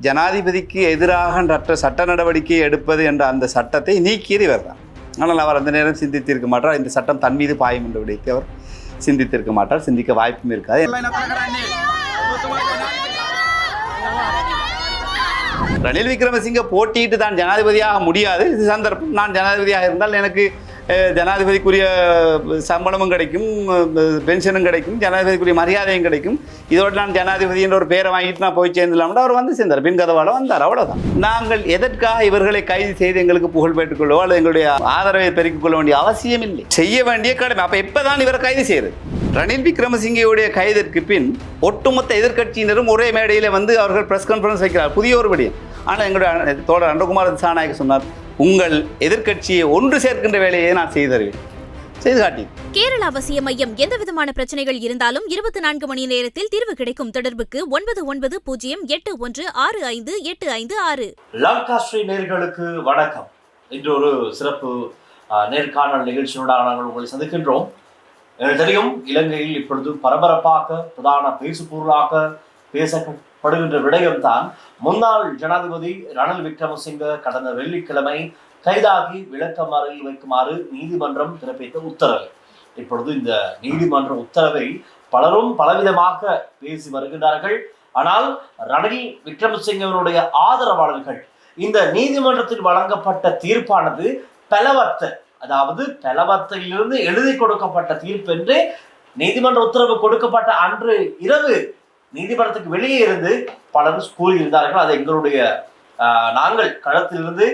ஜனாதிபதிக்கு எதிராக சட்ட நடவடிக்கை எடுப்பது என்ற அந்த சட்டத்தை நீக்கியது இவர் தான். ஆனால் அவர் அந்த நேரம் சிந்தித்திருக்க மாட்டார். இந்த சட்டம் தன் மீது பாயும் என்ற விடயத்தை அவர் சிந்தித்திருக்க மாட்டார். சிந்திக்க வாய்ப்பும் இருக்காது. ரணில் விக்ரமசிங்க போட்டியிட்டு தான் ஜனாதிபதியாக முடியாது. இது சந்தர்ப்பம். நான் ஜனாதிபதியாக இருந்தால் எனக்கு ஜனாதிபதிக்குரிய சம்பளமும் கிடைக்கும், பென்ஷனும் கிடைக்கும், ஜனாதிபதிக்குரிய மரியாதையும் கிடைக்கும். இதோடு நான் ஜனாதிபதி என்ற ஒரு பேரை வாங்கிட்டு நான் போய் சேர்ந்துலாம்னா அவர் வந்து சேர்ந்தார். பின் கதவால் வந்தார். அவ்வளோதான். நாங்கள் எதற்காக இவர்களை கைது செய்து எங்களுக்கு புகழ் பெற்றுக் கொள்ளவோ அல்லது எங்களுடைய ஆதரவை பெருக்கிக் கொள்ள வேண்டிய அவசியம் இல்லை. செய்ய வேண்டிய கடமை. அப்போ எப்போதான் இவரை கைது செய்கிறது? ரணில் விக்ரமசிங்கவுடைய கைதிற்கு பின் ஒட்டுமொத்த எதிர்க்கட்சியினரும் ஒரே மேடையில் வந்து அவர்கள் பிரஸ் கான்ஃபரன்ஸ் வைக்கிறார். புதிய ஒரு விடயம். ஆனால் எங்களுடைய தோழர் அன்றகுமார் திசாநாயக்க சொன்னார், உங்கள் எதிர்க்கட்சியை ஒன்று சேர்க்கின்ற வேலையை நான் செய்து தருவேன். செய்து காட்டி. கேரள அவசிய மையம் எந்த விதமான பிரச்சனைகள் இருந்தாலும் 24 மணி நேரத்தில் தீர்வு கிடைக்கும். தொடர்புக்கு 9908165856. லங்கா ஸ்ரீ நேயர்களுக்கு வணக்கம். இன்று ஒரு சிறப்பு நேர்காணல் நிகழ்ச்சியோட நாங்கள் உங்களை சந்திக்கின்றோம். தெரியும், இலங்கையில் இப்பொழுது பரபரப்பாக பிரதான பேசுபொருளாக பேசப்படுகின்ற விடயம்தான் முன்னாள் ஜனாதிபதி ரணில் விக்ரமசிங்க கடந்த வெள்ளிக்கிழமை கைதாகி விளக்கமறியலில் வைக்குமாறு நீதிமன்றம் பிறப்பித்த உத்தரவு. இப்பொழுது இந்த நீதிமன்ற உத்தரவை பலரும் பலவிதமாக பேசி வருகின்றார்கள். ஆனால் ரணில் விக்ரமசிங்கவருடைய ஆதரவாளர்கள் இந்த நீதிமன்றத்தில் வழங்கப்பட்ட தீர்ப்பானது பலவற்ற, அதாவது பலவற்றிலிருந்து எழுதி கொடுக்கப்பட்ட தீர்ப்பு என்று நீதிமன்ற உத்தரவு கொடுக்கப்பட்ட அன்று இரவு நீதிமன்றத்துக்கு வெளியே இருந்து பலர் கூறியிருந்தார்கள். அது எங்களுடைய நாங்கள் களத்திலிருந்து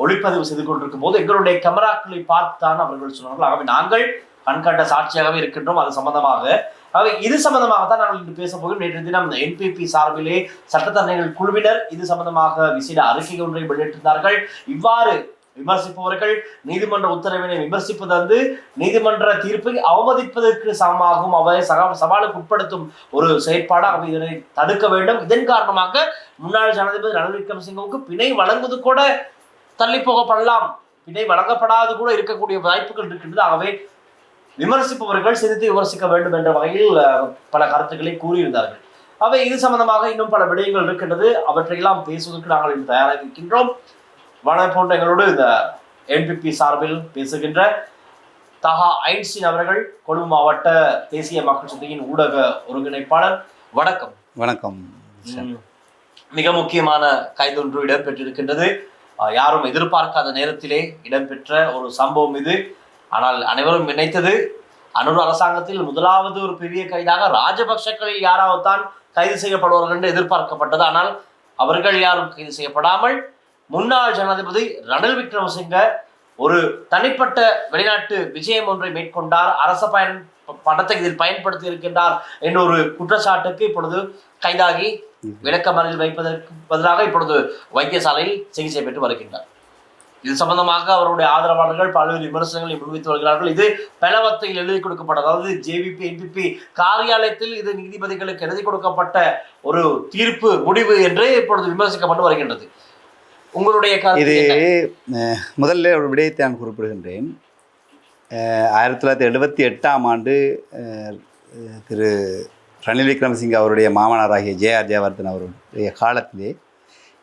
ஒளிப்பதிவு செய்து கொண்டிருக்கும் போது எங்களுடைய கேமராக்களை பார்த்துத்தான் அவர்கள் சொன்னார்கள். ஆகவே நாங்கள் கண்கண்ட சாட்சியாகவே இருக்கின்றோம். அது சம்பந்தமாக இது சம்பந்தமாக தான் நாங்கள் இன்று பேச போகிறோம். நேற்று தினம் NPP சார்பிலே சட்டத்தரணிகள் குழுவினர் இது சம்பந்தமாக விசேட அறிக்கை ஒன்றை வெளியிட்டிருந்தார்கள். இவ்வாறு விமர்சிப்பவர்கள் நீதிமன்ற உத்தரவினை விமர்சிப்பது வந்து நீதிமன்ற தீர்ப்பை அவமதிப்பதற்கு சமமாகவும் அவை சவாலுக்கு உட்படுத்தும் ஒரு செயற்பாடாக இதனை தடுக்க வேண்டும். இதன் காரணமாக முன்னாள் ஜனாதிபதி ரணில் விக்ரமசிங்கவுக்கு பிணை வழங்குவது கூட தள்ளி போகப்படலாம், பிணை வழங்கப்படாது கூட இருக்கக்கூடிய வாய்ப்புகள் இருக்கின்றது. ஆகவே விமர்சிப்பவர்கள் சிந்தித்து விமர்சிக்க வேண்டும் என்ற வகையில் பல கருத்துக்களை கூறியிருந்தார்கள். அவை இது சம்பந்தமாக இன்னும் பல விடயங்கள் இருக்கின்றது. அவற்றையெல்லாம் பேசுவதற்கு நாங்கள் இன்று தயாராக இருக்கின்றோம். வணக்கம் போன்ற எங்களோடு இந்த NPP சார்பில் பேசுகின்ற தஹா ஐன்ஸ்டீன் அவர்கள், கொழும்பு மாவட்ட தேசிய மக்கள் சக்தியின் ஊடக ஒருங்கிணைப்பாளர். வணக்கம். வணக்கம். மிக முக்கியமான கைதொன்று இடம்பெற்றிருக்கின்றது. யாரும் எதிர்பார்க்காத நேரத்திலே இடம்பெற்ற ஒரு சம்பவம் இது. ஆனால் அனைவரும் நினைத்தது அனுர் அரசாங்கத்தில் முதலாவது ஒரு பெரிய கைதாக ராஜபக்ஷக்களில் யாராவது தான் கைது செய்யப்படுவார்கள் என்று எதிர்பார்க்கப்பட்டது. ஆனால் அவர்கள் யாரும் கைது செய்யப்படாமல் முன்னாள் ஜனாதிபதி ரணில் விக்ரமசிங்க ஒரு தனிப்பட்ட வெளிநாட்டு விஜயம் ஒன்றை மேற்கொண்டார், அரச பணத்தை இதில் பயன்படுத்தி இருக்கின்றார் என்ற ஒரு குற்றச்சாட்டுக்கு இப்பொழுது கைதாகி விளக்கமறியலில் வைப்பதற்கு பதிலாக இப்பொழுது வைத்தியசாலையில் சிகிச்சை பெற்று வருகின்றார். இது சம்பந்தமாக அவருடைய ஆதரவாளர்கள் பல்வேறு விமர்சனங்களை முன்வைத்து வருகிறார்கள். இது பலவத்தையில் எழுதி கொடுக்கப்பட்ட, அதாவது JVP NPP காரியாலயத்தில் இது நீதிபதிகளுக்கு எழுதி கொடுக்கப்பட்ட ஒரு தீர்ப்பு முடிவு என்று இப்பொழுது விமர்சிக்கப்பட்டு வருகின்றது. உங்களுடைய இது முதல்ல ஒரு விடயத்தை நான் குறிப்பிடுகின்றேன். 1978ஆம் ஆண்டு திரு ரணில் விக்ரமசிங்க அவருடைய மாமனாராகிய JR ஜெயவர்தன் அவருடைய காலத்திலே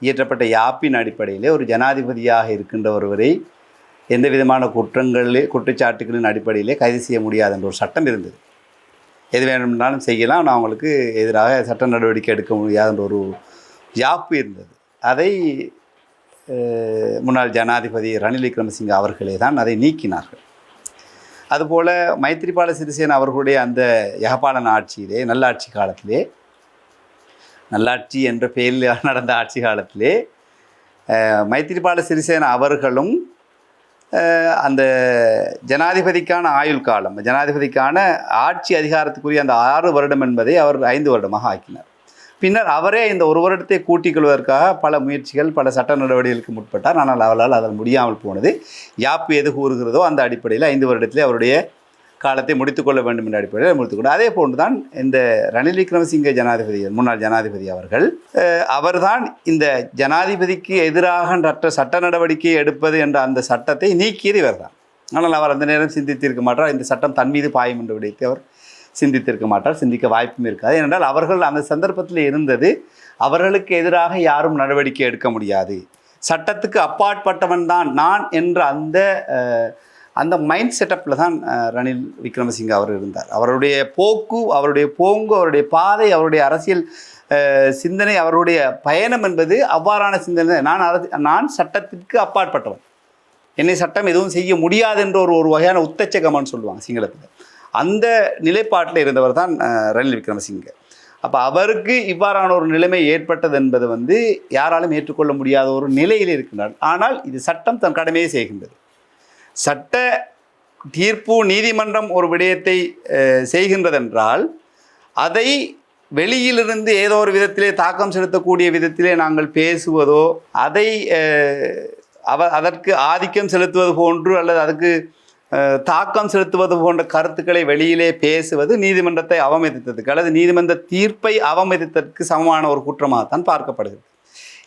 இயற்றப்பட்ட யாப்பின் அடிப்படையிலே ஒரு ஜனாதிபதியாக இருக்கின்ற ஒருவரை எந்த விதமான குற்றச்சாட்டுகளின் அடிப்படையிலே கைது செய்ய முடியாது என்ற ஒரு சட்டம் இருந்தது. எது வேணும்னாலும் செய்யலாம், நான் அவங்களுக்கு எதிராக சட்ட நடவடிக்கை எடுக்க முடியாது என்ற ஒரு யாப்பு இருந்தது. அதை முன்னாள் ஜனாதிபதி ரணில் விக்ரமசிங்க அவர்களே தான் அதை நீக்கினார்கள். அதுபோல் மைத்ரிபால சிறிசேன அவர்களுடைய அந்த யகபாலன் ஆட்சியிலே, நல்லாட்சி காலத்திலே, நல்லாட்சி என்ற பெயரில் நடந்த ஆட்சி காலத்திலே மைத்ரிபால சிறிசேன அவர்களும் அந்த ஜனாதிபதிக்கான ஆயுள் காலம், ஜனாதிபதிக்கான ஆட்சி அதிகாரத்துக்குரிய அந்த 6 வருடம் என்பதை அவர் 5 வருடமாக ஆக்கினார். பின்னர் அவரே இந்த 1 வருடத்தை கூட்டிக் கொள்வதற்காக பல முயற்சிகள், பல சட்ட நடவடிக்கைகளுக்கு முற்பட்டார். ஆனால் அவரால் அதில் முடியாமல் போனது. யாப்பு எது கூறுகிறதோ அந்த அடிப்படையில் 5 வருடத்திலே அவருடைய காலத்தை முடித்துக்கொள்ள வேண்டும் என்ற அடிப்படையில் முடித்துக்கொண்டார். அதே போன்று தான் இந்த ரணில் விக்ரமசிங்க ஜனாதிபதி, முன்னாள் ஜனாதிபதி அவர்தான் இந்த ஜனாதிபதிக்கு எதிராக சட்ட நடவடிக்கை எடுப்பது என்ற அந்த சட்டத்தை நீக்கியது இவர் தான். ஆனால் அவர் அந்த நேரம் சிந்தித்திருக்க மாட்டார். இந்த சட்டம் தன் மீது பாயும் என்ற விடயத்தை அவர் சிந்தித்திருக்க மாட்டார். சிந்திக்க வாய்ப்பும் இருக்காது. ஏனென்றால் அவர்கள் அந்த சந்தர்ப்பத்தில் இருந்தது அவர்களுக்கு எதிராக யாரும் நடவடிக்கை எடுக்க முடியாது, சட்டத்துக்கு அப்பாற்பட்டவன் தான் நான் என்ற அந்த மைண்ட் செட்டப்பில் தான் ரணில் விக்ரமசிங்கே அவர் இருந்தார். அவருடைய போக்கு, அவருடைய போங்கு, அவருடைய பாதை, அவருடைய அரசியல் சிந்தனை, அவருடைய பயணம் என்பது அவ்வாறான சிந்தனை. நான் சட்டத்திற்கு அப்பாற்பட்டவன், என்னை சட்டம் எதுவும் செய்ய முடியாது என்ற ஒரு வகையான உத்தச்சகமான்னு சொல்லுவாங்க சிங்களத்தில். அந்த நிலைப்பாட்டில் இருந்தவர் தான் ரணில் விக்ரமசிங்கே. அப்போ அவருக்கு இவ்வாறான ஒரு நிலைமை ஏற்பட்டது என்பது யாராலும் ஏற்றுக்கொள்ள முடியாத ஒரு நிலையில் இருக்கின்றார். ஆனால் இது சட்டம் தன் கடமையை செய்கின்றது. சட்ட தீர்ப்பு, நீதிமன்றம் ஒரு விடயத்தை செய்கின்றதென்றால் அதை வெளியிலிருந்து ஏதோ ஒரு விதத்திலே தாக்கம் செலுத்தக்கூடிய விதத்திலே நாங்கள் பேசுவதோ, அதை அதற்கு ஆதிக்கம் செலுத்துவது போன்று அல்லது அதுக்கு தாக்கம் செலுத்துவது போன்ற கருத்துக்களை வெளியிலே பேசுவது நீதிமன்றத்தை அவமதித்ததுக்கு அல்லது நீதிமன்ற தீர்ப்பை அவமதித்ததற்கு சமமான ஒரு குற்றமாகத்தான் பார்க்கப்படுகிறது.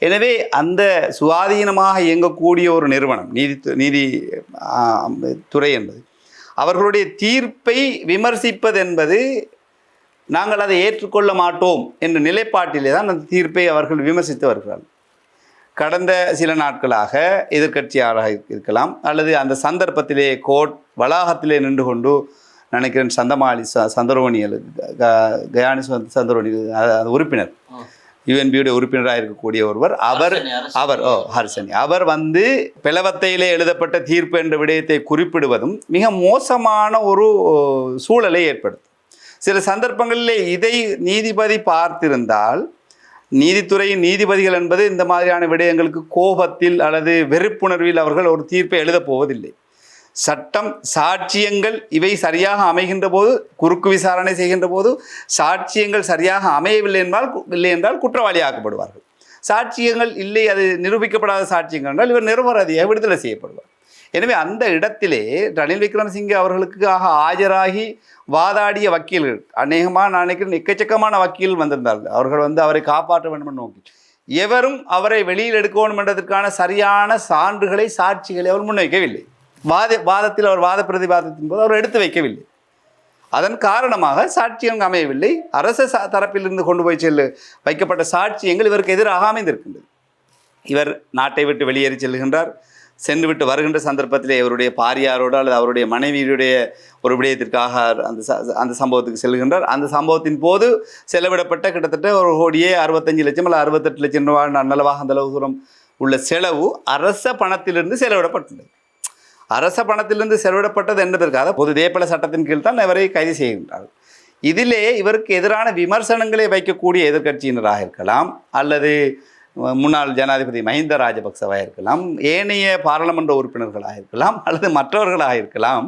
எனவே அந்த சுயாதீனமாக இயங்கக்கூடிய ஒரு நிறுவனம் நீதி துறை என்பது, அவர்களுடைய தீர்ப்பை விமர்சிப்பது என்பது நாங்கள் அதை ஏற்றுக்கொள்ள மாட்டோம் என்ற நிலைப்பாட்டிலே தான் அந்த தீர்ப்பை அவர்கள் விமர்சித்து வருகிறார்கள். கடந்த சில நாட்களாக எதிர்க்கட்சியாளராக இருக்கலாம் அல்லது அந்த சந்தர்ப்பத்திலே கோர்ட் வளாகத்திலே நின்று கொண்டு நினைக்கிறேன் சந்தமாளி சந்தரோனியல் கயானி சந்தரோனி உறுப்பினர், யுஎன்பியுடைய உறுப்பினராக இருக்கக்கூடிய ஒருவர், ஹர்சனி அவர் பிளவத்தையிலே எழுதப்பட்ட தீர்ப்பு என்ற விடயத்தை குறிப்பிடுவதும் மிக மோசமான ஒரு சூழலை ஏற்படுத்தும். சில சந்தர்ப்பங்களிலே இதை நீதிபதி பார்த்திருந்தால், நீதித்துறையின் நீதிபதிகள் என்பது இந்த மாதிரியான விடயங்களுக்கு கோபத்தில் அல்லது வெறுப்புணர்வில் அவர்கள் ஒரு தீர்ப்பை எழுதப் போவதில்லை. சட்டம், சாட்சியங்கள் இவை சரியாக அமைகின்ற போது, குறுக்கு விசாரணை செய்கின்ற போது சாட்சியங்கள் சரியாக அமையவில்லை என்றால் குற்றவாளியாக்கப்படுவார்கள். சாட்சியங்கள் இல்லை, அது நிரூபிக்கப்படாத சாட்சியங்கள் என்றால் இவர் நிரபராதியாக விடுதலை செய்யப்படுவார். எனவே அந்த இடத்திலே ரணில் விக்ரமசிங்கே அவர்களுக்காக ஆஜராகி வாதாடிய வக்கீல்கள் அநேகமாக நான் நினைக்கிறேன் எக்கச்சக்கமான வக்கீல் வந்திருந்தார்கள். அவர்கள் அவரை காப்பாற்ற வேண்டும் என்று நோக்கி எவரும் அவரை வெளியில் எடுக்க வேண்டும் என்றதற்கான சரியான சான்றுகளை, சாட்சிகளை அவர் முன்வைக்கவில்லை. வாதத்தில் அவர் வாத பிரதிவாதத்தின் போது அவர் எடுத்து வைக்கவில்லை. அதன் காரணமாக சாட்சியங்கள் அமையவில்லை. அரசு தரப்பிலிருந்து கொண்டு போய் வைக்கப்பட்ட சாட்சியங்கள் இவருக்கு எதிராக அமைந்திருக்கின்றது. இவர் நாட்டை விட்டு வெளியேறி செல்கின்றார். சென்று விட்டு வருகின்ற சந்தர்ப்பத்திலே இவருடைய பாரியாரோடு அல்லது அவருடைய மனைவியுடைய ஒரு விடயத்திற்காக அந்த சம்பவத்துக்கு செல்கின்றார். அந்த சம்பவத்தின் போது செலவிடப்பட்ட கிட்டத்தட்ட 1,65,00,000 அல்லது 68,00,000 ரூபாய் நல்லவாக அந்த அளவு தூரம் உள்ள செலவு அரச பணத்திலிருந்து செலவிடப்பட்டுள்ளது. அரச பணத்திலிருந்து செலவிடப்பட்டது என்பதற்காக பொது தேப்பல சட்டத்தின் கீழ் தான் இவரை கைது செய்கின்றார்கள். இதிலே இவருக்கு எதிரான விமர்சனங்களை வைக்கக்கூடிய எதிர்க்கட்சியினராக இருக்கலாம் அல்லது முன்னாள் ஜனாதிபதி மஹிந்த ராஜபக்சவாக இருக்கலாம், ஏனைய பாராளுமன்ற உறுப்பினர்களாக இருக்கலாம் அல்லது மற்றவர்களாக இருக்கலாம்.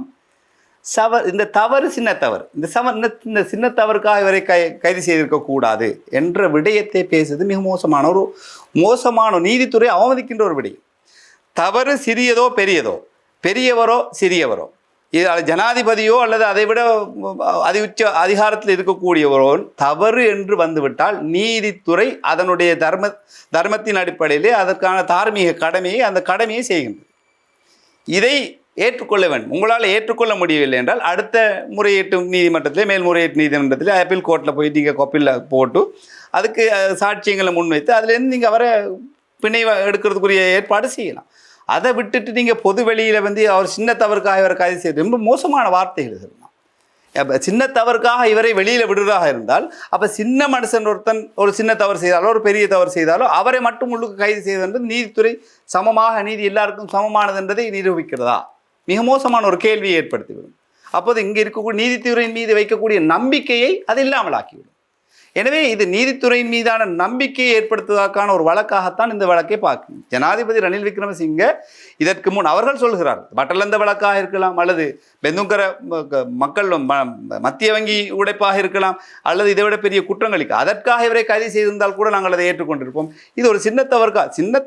இந்த தவறு சின்ன தவறு, இந்த சின்ன தவறுக்காக இவரை கைது செய்திருக்கக்கூடாது என்ற விடயத்தை பேசுவது மிக மோசமான நீதித்துறை அவமதிக்கின்ற ஒரு விடயம். தவறு சிறியதோ பெரியதோ, பெரியவரோ சிறியவரோ, இது ஜனாதிபதியோ அல்லது அதைவிட உச்ச அதிகாரத்தில் இருக்கக்கூடியவரோ தவறு என்று வந்துவிட்டால் நீதித்துறை அதனுடைய தர்மத்தின் அடிப்படையிலே அதற்கான தார்மீக கடமையை அந்த கடமையை செய்கின்றது. இதை ஏற்றுக்கொள்ள வேண்டும். உங்களால் ஏற்றுக்கொள்ள முடியவில்லை என்றால் அடுத்த முறையீட்டு நீதிமன்றத்திலே, மேல்முறையீட்டு நீதிமன்றத்திலே, அப்பீல் கோர்ட்டில் போய் நீங்கள் கொப்பில் போட்டு அதுக்கு சாட்சியங்களை முன்வைத்து அதுலேருந்து நீங்கள் அவரை பிணை எடுக்கிறதுக்குரிய ஏற்பாடு செய்யலாம். அதை விட்டுட்டு நீங்கள் பொது வெளியில் அவர் சின்ன தவறுக்காக இவரை கைது செய்து ரொம்ப மோசமான வார்த்தைகள் சொல்லலாம். சின்ன தவறுக்காக இவரை வெளியில் விடுவதாக இருந்தால் அப்போ சின்ன மனுஷன் ஒருத்தன் ஒரு சின்ன தவறு செய்தாலோ ஒரு பெரிய தவறு செய்தாலோ அவரை மட்டும் உள்ளுக்கு கைது செய்வது நீதித்துறை சமமாக நீதி எல்லாருக்கும் சமமானது என்பதை நிரூபிக்கிறதா? மிக மோசமான ஒரு கேள்வியை ஏற்படுத்திவிடும். அப்போது இங்கே இருக்கக்கூடிய நீதித்துறையின் மீது வைக்கக்கூடிய நம்பிக்கையை அது இல்லாமல் ஆக்கிவிடும். எனவே இது நீதித்துறையின் மீதான நம்பிக்கையை ஏற்படுத்துவதற்கான ஒரு வழக்காகத்தான் இந்த வழக்கை பார்க்கணும். ஜனாதிபதி ரணில் விக்ரமசிங்கே இதற்கு முன் அவர்கள் சொல்கிறார், பட்டலந்த வழக்காக இருக்கலாம் அல்லது பெந்துங்கர மக்கள் மத்திய வங்கி உடைப்பாக இருக்கலாம் அல்லது இதை விட பெரிய குற்றங்களுக்கு அதற்காக இவரை கைது செய்திருந்தால் கூட நாங்கள் அதை ஏற்றுக்கொண்டிருப்போம். இது ஒரு சின்ன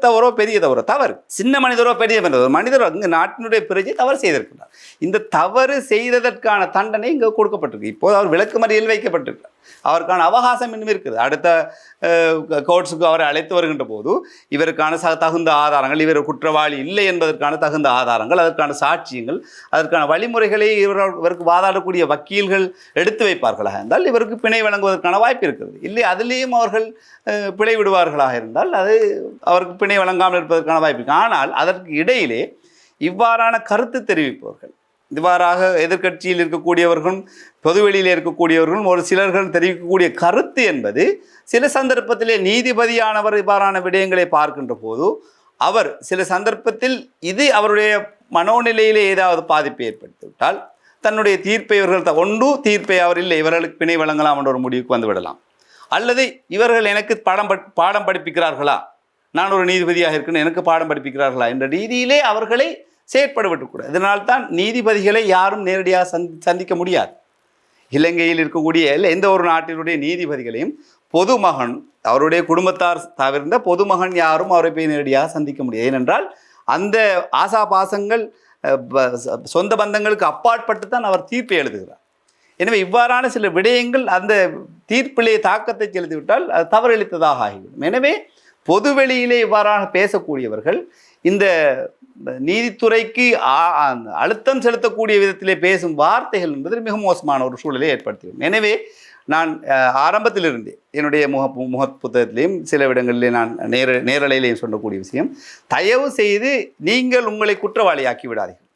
தவறோ பெரிய தவறோ, தவறு சின்ன மனிதரோ பெரிய மனிதரோ இங்கு நாட்டினுடைய பிரஜை தவறு செய்திருக்கிறார். இந்த தவறு செய்ததற்கான தண்டனை இங்கே கொடுக்கப்பட்டிருக்கு. இப்போது அவர் விளக்குமறியலில் வைக்கப்பட்டிருக்கிறார். அவருக்கான அவகாசம் இன்னும் இருக்குது. அடுத்த கோர்ட்ஸுக்கு அவரை அழைத்து வருகின்ற போது இவருக்கான தகுந்த ஆதாரங்கள், இவர் குற்றவாளி இல்லை என்பதற்கான தகுந்த ஆதாரங்கள், அதற்கான சாட்சியங்கள், அதற்கான வழிமுறைகளை இவருக்கு வாதாடக்கூடிய வக்கீல்கள் எடுத்து வைப்பார்களாக இருந்தால் இவருக்கு பிணை வழங்குவதற்கான வாய்ப்பு இருக்கிறது. இல்லை அதிலேயும் அவர்கள் பிழை விடுவார்களாக இருந்தால் அது அவருக்கு பிணை வழங்காமல் இருப்பதற்கான வாய்ப்பு இருக்குது. ஆனால் அதற்கு இடையிலே இவ்வாறான கருத்து தெரிவிப்பவர்கள், இவ்வாறாக எதிர்க்கட்சியில் இருக்கக்கூடியவர்களும் பொதுவெளியில் இருக்கக்கூடியவர்களும் ஒரு சிலர்கள் தெரிவிக்கக்கூடிய கருத்து என்பது சில சந்தர்ப்பத்திலே நீதிபதியானவர் இவ்வாறான விடயங்களை பார்க்கின்ற போது அவர் சில சந்தர்ப்பத்தில் இது அவருடைய மனோநிலையிலே ஏதாவது பாதிப்பை ஏற்படுத்திவிட்டால் தன்னுடைய தீர்ப்பை இவர்கள் ஒன்று தீர்ப்பை அவர் இல்லை இவர்களுக்கு பிணை வழங்கலாம் என்ற ஒரு முடிவுக்கு வந்து விடலாம். அல்லது இவர்கள் எனக்கு பாடம் படிப்பிக்கிறார்களா, நான் ஒரு நீதிபதியாக இருக்கணும் எனக்கு பாடம் படிப்பிக்கிறார்களா என்ற ரீதியிலே அவர்களை செயற்பட விட்டுக்கூடாது. இதனால்தான் நீதிபதிகளை யாரும் நேரடியாக சந்திக்க முடியாது. இலங்கையில் இருக்கக்கூடிய எந்த ஒரு நாட்டினுடைய நீதிபதிகளையும் பொதுமகன் அவருடைய குடும்பத்தார் தவிர்ந்த பொதுமகன் யாரும் அவரை போய் நேரடியாக சந்திக்க முடியாது. ஏனென்றால் அந்த ஆசாபாசங்கள் சொந்த பந்தங்களுக்கு அப்பாற்பட்டு தான் அவர் தீர்ப்பை எழுதுகிறார். எனவே இவ்வாறான சில விடயங்கள் அந்த தீர்ப்பிலே தாக்கத்தை செலுத்திவிட்டால் அது தவறளித்ததாக ஆகிவிடும். எனவே பொதுவெளியிலே இவ்வாறாக பேசக்கூடியவர்கள் இந்த நீதித்துறைக்கு அழுத்தம் செலுத்தக்கூடிய விதத்திலே பேசும் வார்த்தைகள் என்பது மிக மோசமான ஒரு சூழலை ஏற்படுத்திவிடும். எனவே நான் ஆரம்பத்திலிருந்தே என்னுடைய முக புத்தகத்திலையும் சில இடங்களிலே நான் நேரலையிலையும் சொல்லக்கூடிய விஷயம், தயவு செய்து நீங்கள் உங்களை குற்றவாளியாக்கி விடாதீர்கள்.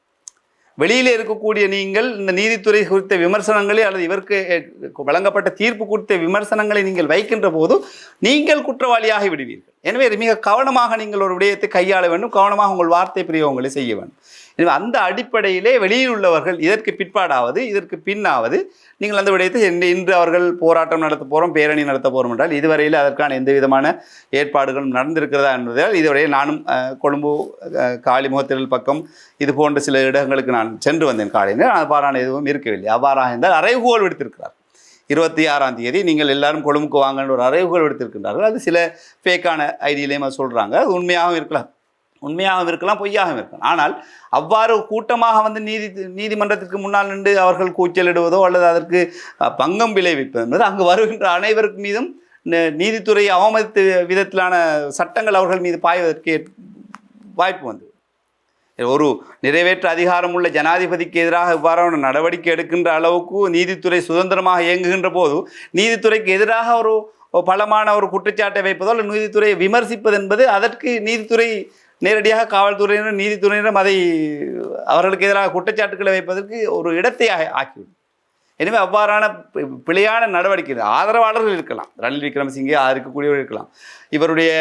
வெளியிலே இருக்கக்கூடிய நீங்கள் இந்த நீதித்துறை குறித்த விமர்சனங்களை அல்லது இவருக்கு வழங்கப்பட்ட தீர்ப்பு குறித்த விமர்சனங்களை நீங்கள் வைக்கின்ற போது நீங்கள் குற்றவாளியாகி விடுவீர்கள். எனவே மிக கவனமாக நீங்கள் ஒரு விடயத்தை கையாள வேண்டும், கவனமாக உங்கள் வார்த்தை பிரயோகங்களை செய்ய வேண்டும். எனவே அந்த அடிப்படையிலே வெளியில் உள்ளவர்கள் இதற்கு பிற்பாடாவது இதற்கு பின்னாவது நீங்கள் அந்த விடயத்தை இன்று அவர்கள் போராட்டம் நடத்த போகிறோம், பேரணி நடத்த போகிறோம் என்றால் இதுவரையில் அதற்கான எந்த விதமான ஏற்பாடுகளும் நடந்திருக்கிறதா என்பதால் இதுவரையில் நானும் கொழும்பு காளிமுகத்திரல் பக்கம் இது போன்ற சில இடங்களுக்கு நான் சென்று வந்தேன். காலையில் அவ்வாறான எதுவும் இருக்கவில்லை. அவ்வாறாக இருந்தால் அறைகூவல் விடுத்திருக்கிறார். 26ஆம் தேதி நீங்கள் எல்லாரும் கொழும்புக்கு வாங்கன்ற ஒரு அறைகூவல் விடுத்திருக்கின்றார்கள். அது சில ஃபேக்கான ஐடியிலையும் அது சொல்கிறாங்க. அது உண்மையாகவும் இருக்கலாம், பொய்யாகவும் இருக்கலாம். ஆனால் அவ்வாறு கூட்டமாக வந்து நீதிமன்றத்திற்கு முன்னால் நின்று அவர்கள் கூச்சலிடுவதோ அல்லது அதற்கு பங்கம் விளைவிப்பது என்பது அங்கு வருகின்ற அனைவருக்கு மீதும் நீதித்துறையை அவமதித்த விதத்திலான சட்டங்கள் அவர்கள் மீது பாய்வதற்கு வாய்ப்பு வந்தது. ஒரு நிறைவேற்ற அதிகாரம் உள்ள ஜனாதிபதிக்கு எதிராக இவ்வாறான நடவடிக்கை எடுக்கின்ற அளவுக்கு நீதித்துறை சுதந்திரமாக இயங்குகின்ற போது நீதித்துறைக்கு எதிராக ஒரு பலமான ஒரு குற்றச்சாட்டை வைப்பதோ அல்லது நீதித்துறையை விமர்சிப்பது என்பது அதற்கு நீதித்துறை நேரடியாக காவல்துறையினர் நீதித்துறையினரும் அதை அவர்களுக்கு எதிராக குற்றச்சாட்டுக்களை வைப்பதற்கு ஒரு இடத்தை ஆக்கிவிடும். எனவே அவ்வாறான பிழையான நடவடிக்கை ஆதரவாளர்கள் இருக்கலாம், ரணில் விக்ரமசிங்கே இருக்கக்கூடியவர்கள் இருக்கலாம், இவருடைய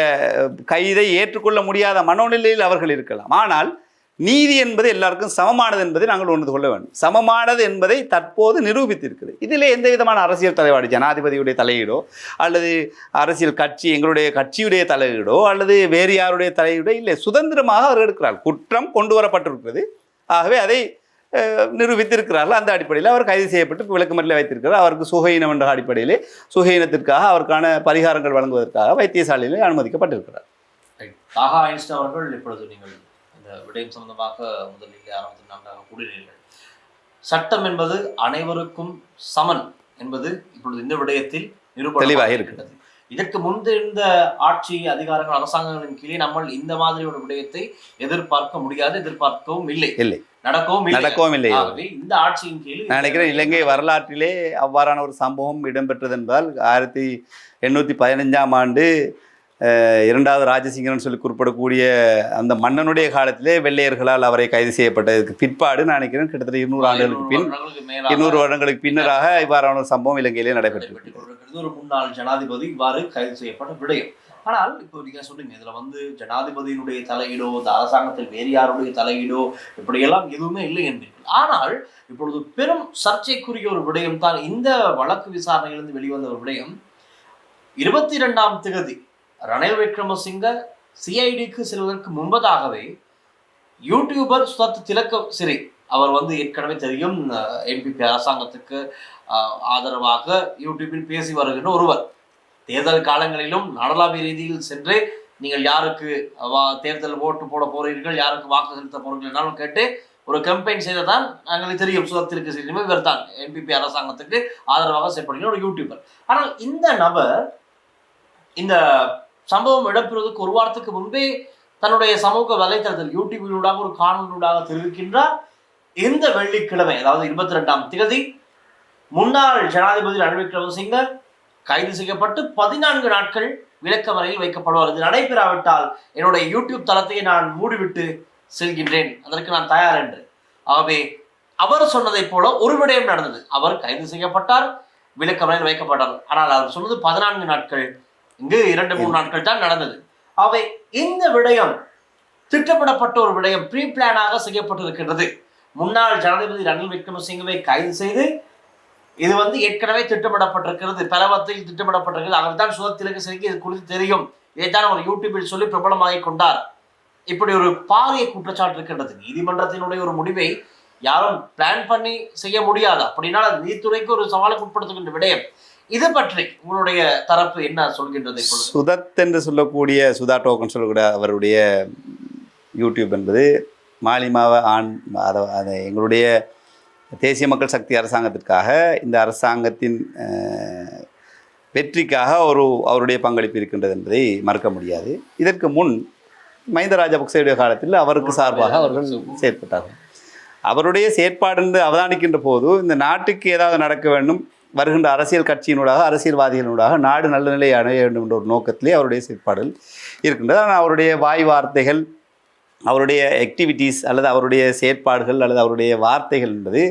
கைதை ஏற்றுக்கொள்ள முடியாத மனோநிலையில் அவர்கள் இருக்கலாம். ஆனால் நீதி என்பது எல்லாருக்கும் சமமானது என்பதை நாங்கள் உணர்ந்து கொள்ள வேண்டும். சமமானது என்பதை தற்போது நிரூபித்திருக்கிறது. இதில் எந்த விதமான அரசியல் தலைவாடு, ஜனாதிபதியுடைய தலையீடோ அல்லது அரசியல் கட்சி எங்களுடைய கட்சியுடைய தலையீடோ அல்லது வேறு யாருடைய தலையீடோ இல்லை, சுதந்திரமாக அவர் எடுக்கிறார். குற்றம் கொண்டு வரப்பட்டிருக்கிறது, ஆகவே அதை நிரூபித்திருக்கிறார்கள். அந்த அடிப்படையில் அவர் கைது செய்யப்பட்டு விளக்கமறியலில் வைத்திருக்கிறார். அவருக்கு சுகஈனம் என்ற அடிப்படையிலே சுகஈனத்திற்காக அவருக்கான பரிகாரங்கள் வழங்குவதற்காக வைத்தியசாலையில் அனுமதிக்கப்பட்டிருக்கிறார். தாகா ஐன்ஸ்டைன் அவர்கள் இப்பொழுது நீங்கள் விடயம் சம்பந்தமாக முதலில் ஆரம்பத்தில் நாங்கள் கூறினீர்கள், சட்டம் என்பது அனைவருக்கும் சமன் என்பது இப்பொழுது இந்த விடயத்தில் தெளிவாக இருக்கிறது. இதற்கு முன்பிருந்த ஆட்சி அதிகாரங்கள் அரசாங்கங்களின் கீழே நம்ம இந்த மாதிரி ஒரு விடயத்தை எதிர்பார்க்க முடியாது, எதிர்பார்க்கவும் இல்லை, நடக்கவும் இல்லை. இந்த ஆட்சியின் கீழ் நான் நினைக்கிறேன் இலங்கை வரலாற்றிலே அவ்வாறான ஒரு சம்பவம் இடம்பெற்றது என்பதால் 1815ஆம் ஆண்டு இரண்டாவது ராஜசிங்கரன் சொல்லி குறிப்பிடக்கூடிய அந்த மன்னனுடைய காலத்திலே வெள்ளையர்களால் அவரை கைது செய்யப்பட்டதுக்கு பிற்பாடு நான் நினைக்கிறேன் கிட்டத்தட்ட 200 ஆண்டுகளுக்கு பின் 200 வருடங்களுக்கு பின்னராக இவ்வாறான ஒரு சம்பவம் இலங்கையிலே நடைபெற்றது. ஒரு முன்னாள் ஜனாதிபதி இவ்வாறு கைது செய்யப்பட்ட விடயம். ஆனால் இப்போ நீங்க சொல்றீங்க இதுல வந்து ஜனாதிபதியினுடைய தலையீடோ இந்த அரசாங்கத்தில் வேறு யாருடைய தலையீடோ இப்படியெல்லாம் எதுவுமே இல்லை என்பீர்கள். ஆனால் இப்பொழுது பெரும் சர்ச்சைக்குரிய ஒரு விடயம் தான் இந்த வழக்கு விசாரணையிலிருந்து வெளிவந்த ஒரு விடயம். 22ஆம் தேதி ரணில் விக்ரமசிங்க சிஐடிக்கு செல்வதற்கு முன்பதாகவே யூடியூபர் சுதத் திலகசிறி அவர் வந்து ஏற்கனவே தெரியும் என்பிபி அரசாங்கத்துக்கு ஆதரவாக யூடியூபில் பேசி வருகின்ற ஒருவர். தேர்தல் காலங்களிலும் நாடளாவிய ரீதியில் சென்று நீங்கள் யாருக்கு தேர்தல் ஓட்டு போட போறீர்கள், யாருக்கு வாக்கு செலுத்த போறீர்கள் என்னாலும் கேட்டு ஒரு கம்பெயின் செய்ததான் எங்களுக்கு தெரியும். சுதத்திற்கு செய்யும் இவர் தான் NPP அரசாங்கத்துக்கு ஆதரவாக செயல்படுகிற ஒரு யூடியூபர். ஆனால் இந்த நபர் இந்த சம்பவம் இடம்பெறுவதற்கு ஒரு வாரத்துக்கு முன்பே தன்னுடைய சமூக வலைத்தளத்தில் யூடியூபினூடாக ஒரு காணொலியூடாக தெரிவிக்கின்றார். இந்த வெள்ளிக்கிழமை, அதாவது 22ஆம் தேதி முன்னாள் ஜனாதிபதி ரணில் விக்ரமசிங்க கைது செய்யப்பட்டு 14 நாட்கள் விளக்கமறையில் வைக்கப்படுவார். இது நடைபெறாவிட்டால் என்னுடைய யூடியூப் தளத்தை நான் மூடிவிட்டு செல்கின்றேன், அதற்கு நான் தயார் என்று. ஆகவே அவர் சொன்னதை போல ஒரு விடயம் நடந்தது. அவர் கைது செய்யப்பட்டார், விளக்கமறையில் வைக்கப்பட்டார். ஆனால் அவர் சொன்னது 14 நாட்கள், இங்கு 2-3 நாட்கள் தான் நடந்தது. அவை இந்த விடயம் திட்டமிடப்பட்ட ஒரு விடயம், ப்ரீ பிளானாக செய்யப்பட்டிருக்கின்றது. முன்னாள் ஜனாதிபதி ரணில் விக்ரமசிங்கவை கைது செய்து இது ஏற்கனவே திட்டமிடப்பட்டிருக்கிறது, பலவத்தில் திட்டமிடப்பட்டிருக்கிறது. அவர் தான் சுதத்திற்கு சிறைக்கு இது குறித்து தெரியும், இதைத்தான் அவர் யூடியூபில் சொல்லி பிரபலமாகி கொண்டார். இப்படி ஒரு பாரிய குற்றச்சாட்டு இருக்கின்றது. நீதிமன்றத்தினுடைய ஒரு முடிவை யாரும் பிளான் பண்ணி செய்ய முடியாது. அப்படின்னா அது நீதித்துறைக்கு ஒரு சவாலுக்கு உட்படுத்துகின்ற விடயம். இது பற்றி உங்களுடைய தரப்பு என்ன சொல்கின்றது? சுதத் என்று சொல்லக்கூடிய சுதா டோக்கன் சொல்லக்கூடிய அவருடைய யூடியூப் என்பது மாலிமாவை அதை எங்களுடைய தேசிய மக்கள் சக்தி அரசாங்கத்திற்காக, இந்த அரசாங்கத்தின் வெற்றிக்காக அவருடைய பங்களிப்பு இருக்கின்றது என்பதை மறக்க முடியாது. இதற்கு முன் மஹிந்த ராஜபக்சேவுடைய காலத்தில் அவருக்கு சார்பாக அவர்கள் செயற்பட்டார்கள். அவருடைய செயற்பாடு என்று அவதானிக்கின்ற போது இந்த நாட்டுக்கு ஏதாவது நடக்க வேண்டும், வருகின்ற அரசியல் கட்சியினூடாக, அரசியல்வாதிகளினூடாக நாடு நல்ல நிலை அடைய வேண்டும் என்ற ஒரு நோக்கத்திலே அவருடைய செயற்பாடுகள் இருக்கின்றது. ஆனால் அவருடைய வாய் வார்த்தைகள், அவருடைய ஆக்டிவிட்டீஸ் அல்லது அவருடைய செயற்பாடுகள் அல்லது அவருடைய வார்த்தைகள் என்பது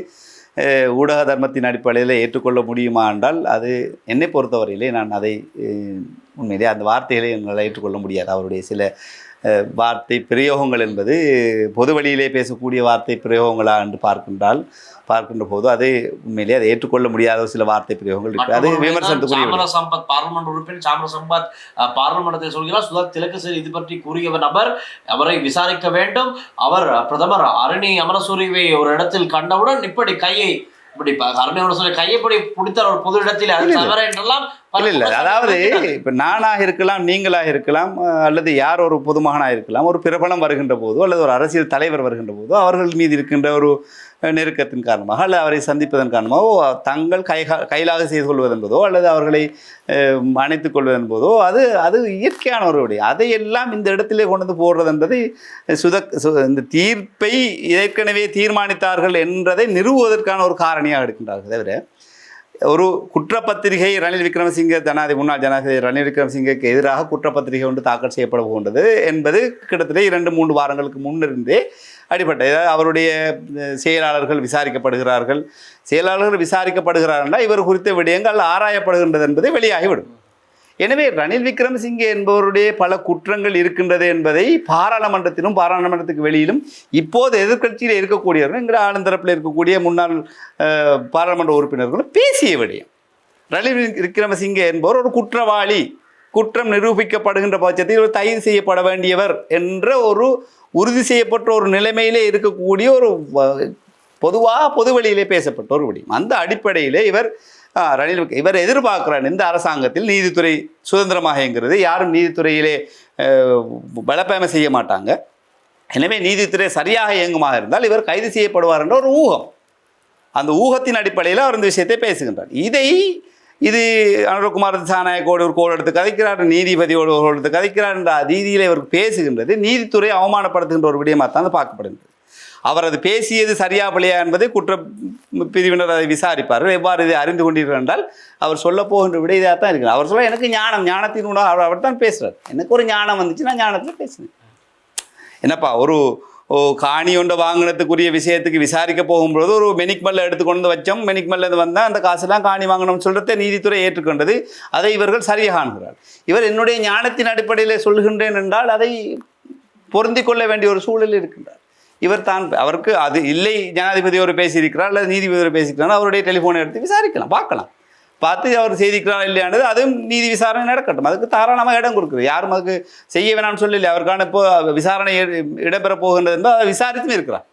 ஊடக தர்மத்தின் அடிப்படையில் ஏற்றுக்கொள்ள முடியுமா என்றால் அது என்னை பொறுத்தவரையிலே நான் அதை உண்மையிலே அந்த வார்த்தைகளை என்னால் ஏற்றுக்கொள்ள முடியாது. அவருடைய சில வார்த்தை பிரயோகங்கள் என்பது பொது வழியிலே பேசக்கூடிய வார்த்தை பிரயோகங்களா என்று பார்க்கின்ற போது அது உண்மையிலே அதை ஏற்றுக்கொள்ள முடியாத சில வார்த்தை பிரயோகங்கள் இருக்கு. அது விமர்சனத்துக்குரிய சம்பத் பார்லிமெண்ட் உறுப்பினர் சாமர சம்பத் பார்லிமெண்டத்தை சொல்கிறார், சுதா திலகசேரி இது பற்றி கூறிய நபர், அவரை விசாரிக்க வேண்டும். அவர் பிரதமர் அரணி அமரசூரியை ஒரு இடத்தில் கண்டவுடன் இப்படி கையை இப்படி அரணி அமரசூரி கையப்படி பிடித்தார் ஒரு பொது இடத்தில், அது தவறு என்றெல்லாம். இல்லை, அதாவது இப்போ நானாக இருக்கலாம், நீங்களாக இருக்கலாம், அல்லது யார் ஒரு பொதுமகனாக இருக்கலாம், ஒரு பிரபலம் வருகின்ற போதோ அல்லது ஒரு அரசியல் தலைவர் வருகின்ற போதோ அவர்கள் மீது இருக்கின்ற ஒரு நெருக்கத்தின் காரணமாக அல்லது அவரை சந்திப்பதன் காரணமாகவோ தங்கள் கைலாக செய்து கொள்வது என்பதோ அல்லது அவர்களை அணைத்துக் கொள்வது என்பதோ அது இயற்கையான ஒரு விடை. அதையெல்லாம் இந்த இடத்திலே கொண்டு வந்து போடுறது என்பது இந்த தீர்ப்பை ஏற்கனவே தீர்மானித்தார்கள் என்றதை நிறுவுவதற்கான ஒரு காரணியாக எடுக்கின்றார்கள். தவிர ஒரு குற்றப்பத்திரிகை ரணில் விக்ரமசிங்கே முன்னாள் ஜனாதிபதி ரணில் விக்ரமசிங்கேக்கு எதிராக குற்றப்பத்திரிகை ஒன்று தாக்கல் செய்யப்பட போகின்றது என்பது கிட்டத்தட்ட 2-3 வாரங்களுக்கு முன்னிருந்தே அடிப்பட்டது. அவருடைய செயலாளர்கள் விசாரிக்கப்படுகிறார்கள். செயலாளர்கள் விசாரிக்கப்படுகிறார்கள், இவர் குறித்த விடயங்கள் ஆராயப்படுகின்றது என்பதை வெளியாகிவிடும். எனவே ரணில் விக்ரமசிங்கே என்பவருடைய பல குற்றங்கள் இருக்கின்றது என்பதை பாராளுமன்றத்திலும் பாராளுமன்றத்துக்கு வெளியிலும் இப்போது எதிர்க்கட்சியில் இருக்கக்கூடியவர்கள், என்கிற ஆளுந்தரப்பில் இருக்கக்கூடிய முன்னாள் பாராளுமன்ற உறுப்பினர்களும் பேசிய விடயம். ரணில் விக்ரமசிங்கே என்பவர் ஒரு குற்றவாளி, குற்றம் நிரூபிக்கப்படுகின்ற பட்சத்தில் ஒரு கைது செய்யப்பட வேண்டியவர் என்ற ஒரு உறுதி செய்யப்பட்ட ஒரு நிலைமையிலே இருக்கக்கூடிய ஒரு பொதுவாக பொது வழியிலே பேசப்பட்ட ஒரு விடயம். அந்த அடிப்படையிலே இவர் எதிர்பார்க்கிறார் இந்த அரசாங்கத்தில் நீதித்துறை சுதந்திரமாக என்கிறது, யாரும் நீதித்துறையிலே பலப்பயமை செய்ய மாட்டாங்க. எனவே நீதித்துறை சரியாக இயங்குமாக இருந்தால் இவர் கைது செய்யப்படுவார் என்ற ஒரு ஊகம், அந்த ஊகத்தின் அடிப்படையில் அவர் இந்த விஷயத்தை பேசுகின்றார். இது அனுரகுமார் திசாநாயக்கோடு ஒரு கோல் எடுத்து கதைக்கிறார், நீதிபதியோடு ஒரு கோல் எடுத்து கதைக்கிறார் என்ற ரீதியில் இவர் பேசுகின்றது நீதித்துறை அவமானப்படுத்துகின்ற ஒரு விடயமாக தான் பார்க்கப்படுகிறது. அவர் அது பேசியது சரியா பிள்ளையா என்பதை குற்ற பிரிவினர் அதை விசாரிப்பார்கள். எவ்வாறு இதை அறிந்து கொண்டீர்கள் என்றால் அவர் சொல்ல போகின்ற விட இதாக தான் இருக்கிறார். அவர் சொல்ல எனக்கு ஞானத்தினூடாக அவர் தான் பேசுகிறார். எனக்கு ஒரு ஞானம் வந்துச்சு, நான் ஞானத்தில் பேசுனேன். என்னப்பா ஒரு காணி ஒன்றை வாங்கினதுக்குரிய விஷயத்துக்கு விசாரிக்க போகும்பொழுது ஒரு மெனிக்மெல்ல எடுத்துக்கொண்டு வச்சோம், மெனிக்மெல்லேருந்து வந்தால் அந்த காசுலாம் காணி வாங்கணும்னு சொல்கிறத நீதித்துறை ஏற்றுக்கொண்டது, அதை இவர்கள் சரியாக காண்கிறார். இவர் என்னுடைய ஞானத்தின் அடிப்படையில் சொல்கின்றேன் என்றால் அதை பொருந்தி கொள்ள வேண்டிய ஒரு சூழலில் இருக்கின்றார். இவர் தான் அவருக்கு அது இல்லை, ஜனாதிபதியோடு பேசியிருக்கிறார் அல்லது நீதிபதியோடு பேசியிருக்கிறார், அவருடைய டெலிஃபோனை எடுத்து விசாரிக்கலாம், பார்க்கலாம், பார்த்து அவர் செய்திருக்கிறார் இல்லையானது அதுவும் நீதி விசாரணை நடக்கட்டும். அதுக்கு தாராளமாக இடம் கொடுக்குது, யாரும் அதுக்கு செய்ய வேணாம்னு சொல்லலை. அவருக்கான இப்போ விசாரணை இடம்பெற போகின்றது என்றால் அதை விசாரித்தும் இருக்கிறார்.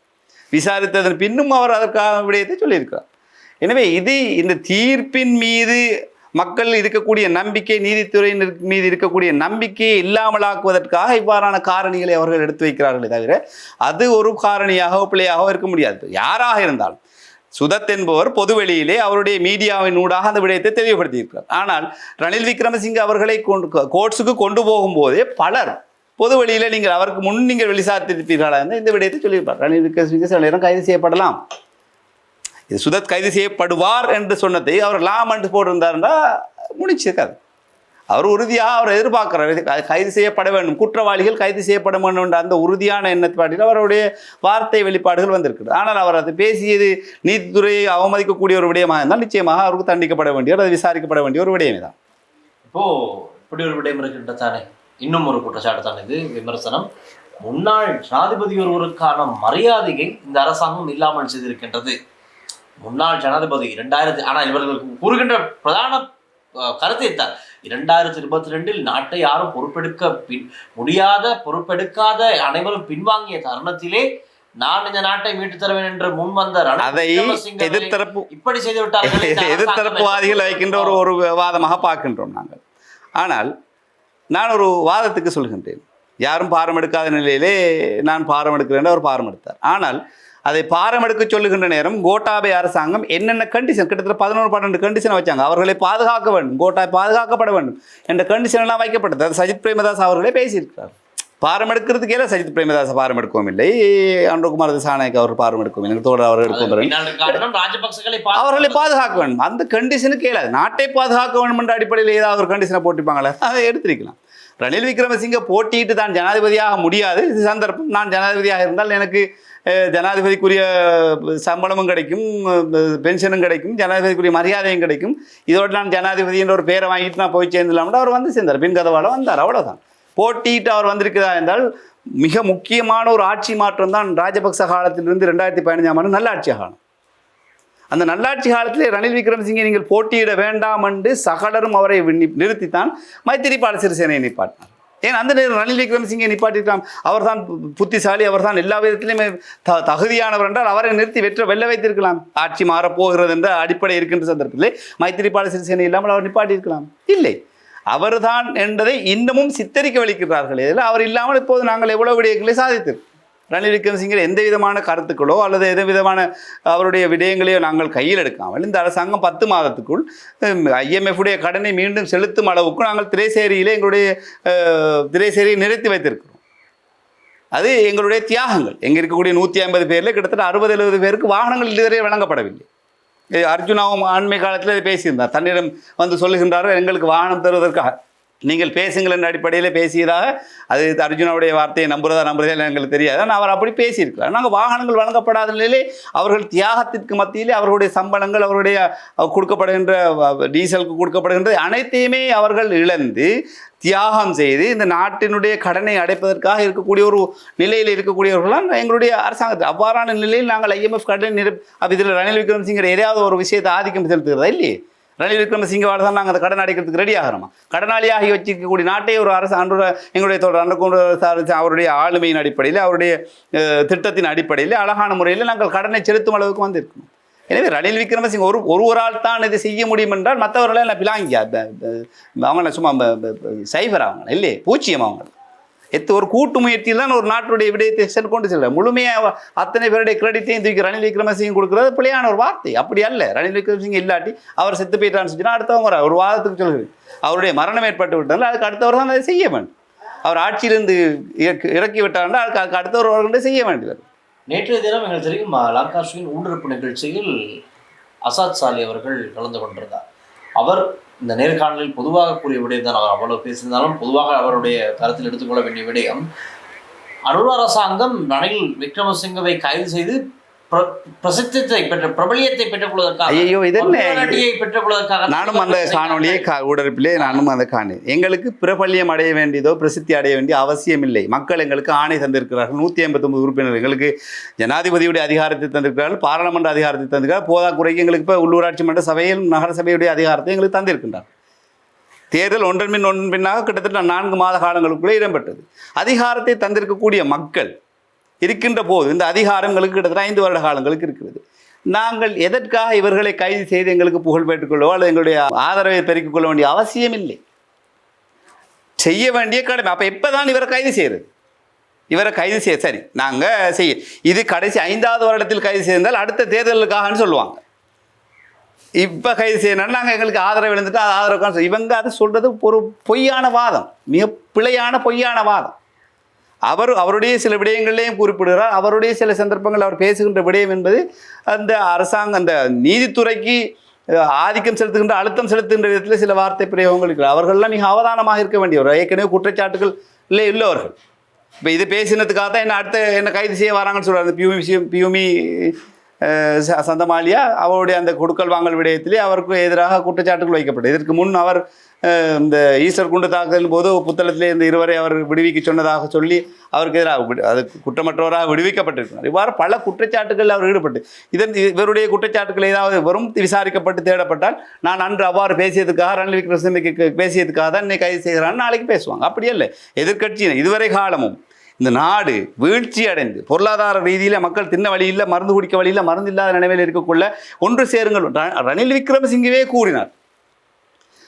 விசாரித்ததன் பின்னும் அவர் அதற்கான விடயத்தை சொல்லியிருக்கிறார். எனவே இந்த தீர்ப்பின் மீது மக்கள் இருக்கக்கூடிய நம்பிக்கை, நீதித்துறையின் மீது இருக்கக்கூடிய நம்பிக்கையை இல்லாமலாக்குவதற்காக இவ்வாறான காரணிகளை அவர்கள் எடுத்து வைக்கிறார்களே தவிர அது ஒரு காரணியாகவோ பிள்ளையாகவோ இருக்க முடியாது. யாராக இருந்தாலும் சுதத் என்பவர் பொதுவெளியிலே அவருடைய மீடியாவின் ஊடாக அந்த விடயத்தை தெளிவுபடுத்தியிருக்கிறார். ஆனால் ரணில் விக்ரமசிங்கே அவர்களை கோர்ட்ஸுக்கு கொண்டு போகும்போதே பலர் பொது வழியில் நீங்கள் அவருக்கு முன் நீங்கள் வெளிசார்த்திருப்பீர்களா என்று இந்த விடயத்தை சொல்லியிருப்பார். ரணில் விக்ரமசிங்கே சில நேரம் கைது செய்யப்படலாம், இது சுதத் கைது செய்யப்படுவார் என்று சொன்னதை அவர் லாம் என்று போட்டிருந்தாருன்னா முடிச்சிருக்காது. அவர் உறுதியாக அவர் எதிர்பார்க்கிறார் கைது செய்யப்பட வேண்டும், குற்றவாளிகள் கைது செய்யப்பட வேண்டும் என்ற அந்த உறுதியான எண்ணப்பாட்டில் அவருடைய வார்த்தை வெளிப்பாடுகள் வந்திருக்கிறது. ஆனால் அவர் அது பேசியது நீதித்துறையை அவமதிக்கக்கூடிய ஒரு விடயமாக இருந்தால் நிச்சயமாக அவருக்கு தண்டிக்கப்பட வேண்டிய, அது விசாரிக்கப்பட வேண்டிய ஒரு விடயமே தான். இப்போ இப்படி ஒரு விடயம் இருக்கின்ற தானே இன்னும் ஒரு குற்றச்சாட்டு தான் இது விமர்சனம். முன்னாள் ஜனாதிபதி ஒருவருக்கான மரியாதையை இந்த அரசாங்கம் இல்லாமல் செய்திருக்கின்றது. முன்னாள் ஜனாதிபதி 2000, ஆனால் இவர்களுக்கு கூறுகின்ற பிரதான கருத்தை தான் 2022 நாட்டை யாரும் பொறுப்பெடுக்காத அனைவரும் பின்வாங்கிய தருணத்திலே நான் இந்த நாட்டை மீட்டு தருவேன் என்று முன் வந்த அதை எதிர்த்தரப்பு இப்படி செய்து விட்டார்கள். எதிர்த்தரப்புவாதிகள் வைக்கின்ற ஒரு வாதமாக பார்க்கின்றோம் நாங்கள். ஆனால் நான் ஒரு வாதத்துக்கு சொல்கின்றேன். யாரும் பாரம் எடுக்காத நிலையிலே நான் பாரம் எடுக்கிறேன் அவர் பாரம் எடுத்தார். ஆனால் அதை பாரம் எடுக்க சொல்லுகின்ற நேரம் கோட்டாபய அரசாங்கம் என்னென்ன கண்டிஷன், கிட்டத்தட்ட 11-12 கண்டிஷனை வச்சாங்க. அவர்களை பாதுகாக்க வேண்டும், கோட்டாபய பாதுகாக்கப்பட வேண்டும் என்ற கண்டிஷன் எல்லாம் வைக்கப்பட்டது. அது சஜித் பிரேமதாஸ் அவர்களே பேசியிருக்கிறார். பாரம் எடுக்கிறதுக்கே சஜித் பிரேமதாஸ் பாரம் எடுக்கவும் இல்லை, அனுகுமார் திசாநாயக் அவர் பாரம் எடுக்கவும் இல்லை, தோழர் அவர் எடுக்கவும் அவர்களை பாதுகாக்க வேண்டும். அந்த கண்டிஷனுக்கு கேளாது. நாட்டை பாதுகாக்க வேண்டும் என்ற அடிப்படையில் ஏதாவது ஒரு கண்டிஷனை போட்டிருப்பாங்களே, அதை எடுத்திருக்கலாம். ரணில் விக்ரமசிங்கே போட்டியிட்டு தான் ஜனாதிபதியாக முடியாது, இது சந்தர்ப்பம். நான் ஜனாதிபதியாக இருந்தால் எனக்கு ஜனாதிபதிக்குரிய சம்பளமும் கிடைக்கும், பென்ஷனும் கிடைக்கும், ஜனாதிபதிக்குரிய மரியாதையும் கிடைக்கும், இதோடு நான் ஜனாதிபதி என்ற ஒரு பேரை வாங்கிட்டு நான் போய் சேர்ந்துலாம்னு அவர் வந்து சேர்ந்தார். பின்கதவாட வந்தார், அவ்வளோதான். போட்டியிட்டு அவர் வந்திருக்கிறதா என்றால் மிக முக்கியமான ஒரு ஆட்சி மாற்றம் தான் ராஜபக்ச காலத்திலிருந்து 2015ஆம் ஆண்டு நல்லாட்சி காலம். அந்த நல்லாட்சி காலத்திலே ரணில் விக்ரமசிங்கே நீங்கள் போட்டியிட வேண்டாம் என்று சகலரும் அவரை நிறுத்தித்தான் மைத்திரிபால சிறிசேனையை நிப்பாட்டினார். ஏன் அந்த நேரம் ரணில் விக்ரமசிங்கே நிப்பாட்டிருக்கலாம், அவர் தான் புத்திசாலி, அவர் தான் எல்லா விதத்திலுமே தகுதியானவர் என்றால் அவரை நிறுத்தி வெல்ல வைத்திருக்கலாம். ஆட்சி மாறப்போகிறது என்ற அடிப்படை இருக்கின்ற சந்தர்ப்பத்திலே மைத்திரிபால சிறிசேனை இல்லாமல் அவர் நிப்பாட்டியிருக்கலாம். இல்லை, அவர்தான் என்பதை இன்னமும் சித்தரிக்க வலிக்கிறார்கள். இதில் அவர் இல்லாமல் இப்போது நாங்கள் எவ்வளவு விடயங்களை சாதித்திருக்கோம். ரணில் விக்ரமசிங்கே எந்த விதமான கருத்துக்களோ அல்லது எந்த விதமான அவருடைய விடயங்களையோ நாங்கள் கையில் எடுக்காமல் இந்த அரசாங்கம் 10 மாதத்துக்குள் IMF உடைய கடனை மீண்டும் செலுத்தும் அளவுக்கு நாங்கள் திரைசேரியிலே எங்களுடைய திரைசேரியை நிறுத்தி வைத்திருக்கிறோம். அது எங்களுடைய தியாகங்கள். எங்கே இருக்கக்கூடிய 150 பேரில் கிட்டத்தட்ட 60-70 பேருக்கு வாகனங்கள் இதுவரை வழங்கப்படவில்லை. அர்ஜுனாவும் அண்மை காலத்தில் அதை பேசியிருந்தார். தன்னிடம் வந்து சொல்லுகின்றார்கள், எங்களுக்கு வாகனம் தருவதற்காக நீங்கள் பேசுங்கள் என்ற அடிப்படையில் பேசியதாக. அது அர்ஜுனாவுடைய வார்த்தையை நம்புறதே எங்களுக்கு தெரியாது. ஆனால் அவர் அப்படி பேசியிருக்கிறார். நாங்கள் வாகனங்கள் வழங்கப்படாத நிலையிலே அவர்கள் தியாகத்திற்கு மத்தியிலே அவர்களுடைய சம்பளங்கள், அவருடைய கொடுக்கப்படுகின்ற டீசலுக்கு கொடுக்கப்படுகின்ற அனைத்தையுமே அவர்கள் இழந்து தியாகம் செய்து இந்த நாட்டினுடைய கடனை அடைப்பதற்காக இருக்கக்கூடிய ஒரு நிலையில் இருக்கக்கூடியவர்களால் எங்களுடைய அரசாங்கத்தில் அவ்வாறான நிலையில் நாங்கள் IMF கடனை இதில் ரணில் விக்ரமசிங்கே ஏதாவது ஒரு விஷயத்தை ஆதிக்கம் செலுத்துகிறதா இல்லையே? ரணில் விக்ரமசிங்கவால் தான் நாங்கள் அந்த கடன் அடைக்கிறதுக்கு ரெடி ஆகிறோமா? கடனாளியாகி வச்சிருக்கக்கூடிய நாட்டை ஒரு அரசு எங்களுடைய தொடர் அவருடைய ஆளுமையின் அடிப்படையில், அவருடைய திட்டத்தின் அடிப்படையில் அழகான முறையில் நாங்கள் கடனை செலுத்தும் அளவுக்கு வந்திருக்கணும். எனவே ரணில் விக்ரமசிங்கே ஒருவரால் தான் இதை செய்ய முடியும் என்றால் மற்றவர்களே என்ன பிலாங்கியா, அவங்க சும்மா சைபர் அவங்க இல்லையே, பூச்சியம் அவங்க. ஒரு கூட்டு முயற்சியில் தான் ஒரு நாட்டுடைய விடயத்தை கொண்டு செல்ல முழுமையாக அத்தனை பேருடைய கிரெடிட்டையும் தூக்கி ரணில் விக்ரமசிங்கே கொடுக்குறது பிள்ளையான ஒரு வார்த்தை. அப்படி அல்ல. ரணில் விக்ரமசிங்கே இல்லாட்டி அவர் செத்து போயிட்டான்னு சொன்னால் அடுத்தவங்க ஒரு வாதத்துக்கு சொல்லுது. அவருடைய மரணம் ஏற்பட்டு விட்டால் அதுக்கு அடுத்தவர் தான் அதை செய்ய வேண்டும். அவர் ஆட்சியிலிருந்து இறக்கி விட்டார்னா அதுக்கு அடுத்தவர் கொண்டு செய்ய வேண்டியது. நேற்றைய தினம் எங்களுக்கு தெரியும் லங்காஸ்வின் ஊடுருப்பு நிகழ்ச்சியில் அசாத் சாலி அவர்கள் கலந்து கொண்டிருந்தார். அவர் இந்த நேர்காணலில் பொதுவாக கூறிய விடயம் தான். அவர் அவ்வளவு பேசியிருந்தாலும் பொதுவாக அவருடைய கருத்தில் எடுத்துக்கொள்ள வேண்டிய விடயம், அனுர அரசாங்கம் ரணில் விக்ரமசிங்கவை கைது செய்து பிரபலியத்தை பெற்றுக்கொள்வதற்காக, ஐயோ இதென்ன பெற்றுக்கொள்வதற்காக நானும் அந்த காணொலியை ஊடறுப்பிலே நானும் அதை காணேன். எங்களுக்கு பிரபல்யம் அடைய வேண்டியதோ பிரசித்தி அடைய வேண்டிய அவசியம் இல்லை. மக்கள் எங்களுக்கு ஆணை தந்திருக்கிறார்கள். 159 உறுப்பினர்கள் எங்களுக்கு ஜனாதிபதியுடைய அதிகாரத்தை தந்திருக்கிறார்கள், பாராளுமன்ற அதிகாரத்தை தந்திருக்கிறார். போதாக்குறைக்கு எங்களுக்கு இப்போ உள்ளூராட்சி மன்ற சபையில் நகரசபையுடைய அதிகாரத்தை எங்களுக்கு தந்திருக்கின்றார். தேர்தல் ஒன்றன் பின்னாக கிட்டத்தட்ட 4 மாத காலங்களுக்குள்ளே இடம்பெற்றது. அதிகாரத்தை தந்திருக்கக்கூடிய மக்கள் இருக்கின்ற போது இந்த அதிகாரங்களுக்கு கிட்டத்தட்ட 5 வருட காலங்களுக்கு இருக்கிறது. நாங்கள் எதற்காக இவர்களை கைது செய்து எங்களுக்கு புகழ் பெற்றுக்கொள்ளவோ அல்லது எங்களுடைய ஆதரவை பெருக்கிக் கொள்ள வேண்டிய அவசியம் இல்லை. செய்ய வேண்டிய கடமை. அப்போ எப்போ தான் இவரை கைது செய்கிறது? இவரை கைது செய்ய சரி நாங்கள் செய்ய இது கடைசி 5வது வருடத்தில் கைது செய்தால் அடுத்த தேர்தலுக்காகன்னு சொல்லுவாங்க. இப்போ கைது செய்யணும்னா நாங்கள் எங்களுக்கு ஆதரவு எழுந்துட்டு ஆதரவுக்கான இவங்க அதை சொல்கிறது ஒரு பொய்யான வாதம், மிக பிழையான பொய்யான வாதம். அவருடைய சில விடயங்களையும் குறிப்பிடுகிறார். அவருடைய சில சந்தர்ப்பங்கள் அவர் பேசுகின்ற விடயம் என்பது அந்த அந்த நீதித்துறைக்கு ஆதிக்கம் செலுத்துகின்ற அழுத்தம் செலுத்துகின்ற விதத்தில் சில வார்த்தை பிரயோகங்கள் இருக்கிறார். அவர்கள்லாம் மிக அவதானமாக இருக்க வேண்டியவர், ஏற்கனவே குற்றச்சாட்டுகள் உள்ளவர்கள். இப்போ இது பேசினதுக்காக தான் என்ன கைது செய்ய வராங்கன்னு சொல்கிறார். பியூமி சந்தமாலியா அவருடைய அந்த கொடுக்கல் வாங்கல் விடயத்திலே அவருக்கு எதிராக குற்றச்சாட்டுகள் வைக்கப்பட்டது. இதற்கு முன் அவர் இந்த ஈஸ்டர் குண்டு தாக்குதலின் போது புத்தளத்திலே இந்த இருவரை அவர் விடுவிக்க சொன்னதாக சொல்லி அவருக்கு எதிராக அது குற்றமற்றவராக விடுவிக்கப்பட்டிருக்கிறார். இவ்வாறு பல குற்றச்சாட்டுகள் அவர் ஈடுபட்டு இவருடைய குற்றச்சாட்டுகள் ஏதாவது வரும் விசாரிக்கப்பட்டு தேடப்பட்டால் நான் அன்று அவ்வாறு பேசியதுக்காக ரணில் விக்ரமசிங்கே பேசியதுக்காக தான் என்னை கைது செய்கிறான்னு நாளைக்கு பேசுவாங்க. அப்படியே இல்லை. எதிர்க்கட்சியினர் இதுவரை காலமும் இந்த நாடு வீழ்ச்சி அடைந்து பொருளாதார ரீதியில் மக்கள் தின்ன வழியில் மருந்து குடிக்க வழியில் மருந்து இல்லாத நிலைமையில் இருக்கக்குள்ள ஒன்று சேருங்கள். ரணில் விக்ரமசிங்கவே கூறினார்,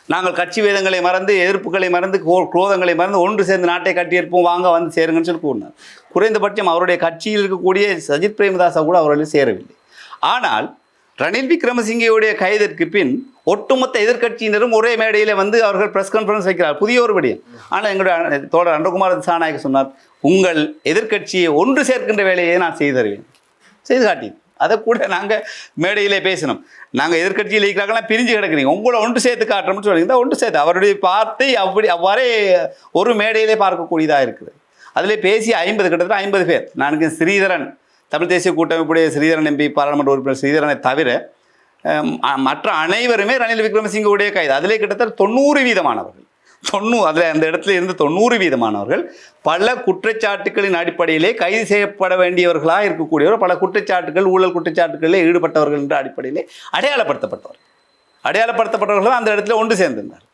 நாங்கள் கட்சி வேதங்களை மறந்து எதிர்ப்புகளை மறந்து குரோதங்களை மறந்து ஒன்று சேர்ந்து நாட்டை கட்டியிருப்போம், வாங்க வந்து சேருங்கன்னு சொல்லி கூறினார். குறைந்தபட்சம் அவருடைய கட்சியில் இருக்கக்கூடிய சஜித் பிரேமதாசா கூட அவர்கள் சேரவில்லை. ஆனால் ரணில் விக்ரமசிங்கேயுடைய கைதிற்கு பின் ஒட்டுமொத்த எதிர்க்கட்சியினரும் ஒரே மேடையில் வந்து அவர்கள் ப்ரெஸ் கான்ஃபரன்ஸ் வைக்கிறார். புதிய ஒரு விடயம். ஆனால் எங்களுடைய தோழர் அன்றகுமார் திசாநாயக்க சொன்னார், உங்கள் எதிர்க்கட்சியை ஒன்று சேர்க்கின்ற வேலையை நான் செய்து தருவேன், செய்து காட்டினேன். அதை கூட நாங்கள் மேடையிலே பேசினோம். நாங்கள் எதிர்க்கட்சியில் இருக்கிறாங்களாம் பிரிஞ்சு கிடக்கிறீங்க, உங்களை ஒன்று சேர்த்து காட்டுறோம்னு சொல்லியிருந்தா ஒன்று சேர்த்து அவருடைய வார்த்தை அவ்வாறே ஒரு மேடையிலே பார்க்கக்கூடியதாக இருக்குது. அதிலே பேசி கிட்டத்தட்ட 50 பேர். நான் ஸ்ரீதரன் தமிழ் தேசிய கூட்டமைப்புடைய ஸ்ரீதரன் எம்பி பாராளுமன்ற உறுப்பினர் ஸ்ரீதரனை தவிர மற்ற அனைவருமே ரணில் விக்ரமசிங்கவுடைய கைது. அதிலே கிட்டத்தட்ட 90% அதில் அந்த இடத்துல இருந்து 90% பல குற்றச்சாட்டுகளின் அடிப்படையிலே கைது செய்யப்பட வேண்டியவர்களாக இருக்கக்கூடியவர், பல குற்றச்சாட்டுகள் ஊழல் குற்றச்சாட்டுகளில் ஈடுபட்டவர்கள் என்ற அடிப்படையிலே அடையாளப்படுத்தப்பட்டவர்கள் அந்த இடத்துல ஒன்று சேர்ந்திருந்தார்.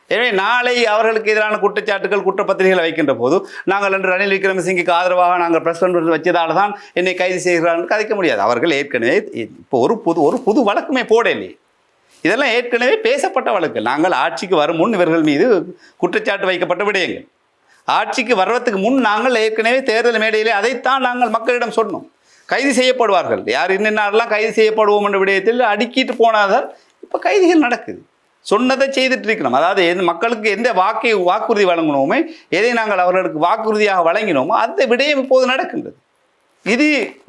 எனவே நாளை அவர்களுக்கு எதிரான குற்றச்சாட்டுகள் குற்றப்பத்திரிகைகளை வைக்கின்ற போது நாங்கள் என்று ரணில் விக்ரமசிங்கேக்கு ஆதரவாக நாங்கள் ப்ரெஸ் கான்ஃபரன்ஸ் வச்சதால் தான் என்னை கைது செய்கிறார்கள் கதைக்க முடியாது. அவர்கள் ஏற்கனவே இப்போ ஒரு புது வழக்குமே போடலையே. இதெல்லாம் ஏற்கனவே பேசப்பட்ட வழக்கு. நாங்கள் ஆட்சிக்கு வரும் முன் இவர்கள் மீது குற்றச்சாட்டு வைக்கப்பட்ட விடயங்கள். ஆட்சிக்கு வர்றதுக்கு முன் நாங்கள் ஏற்கனவே தேர்தல் மேடையிலே அதைத்தான் நாங்கள் மக்களிடம் சொன்னோம். கைது செய்யப்படுவார்கள், யார் இன்னெல்லாம் கைது செய்யப்படுவோம் என்ற விடயத்தில் அடுக்கிட்டு போனாதான் இப்போ கைதுகள் நடக்குது. சொன்னதை செய்துட்டு இருக்கிறோம். அதாவது மக்களுக்கு எந்த வாக்குறுதி வழங்கினோமே, எதை நாங்கள் அவர்களுக்கு வாக்குறுதியாக வழங்கினோமோ அந்த விடயம் இப்போது நடக்கின்றது. இது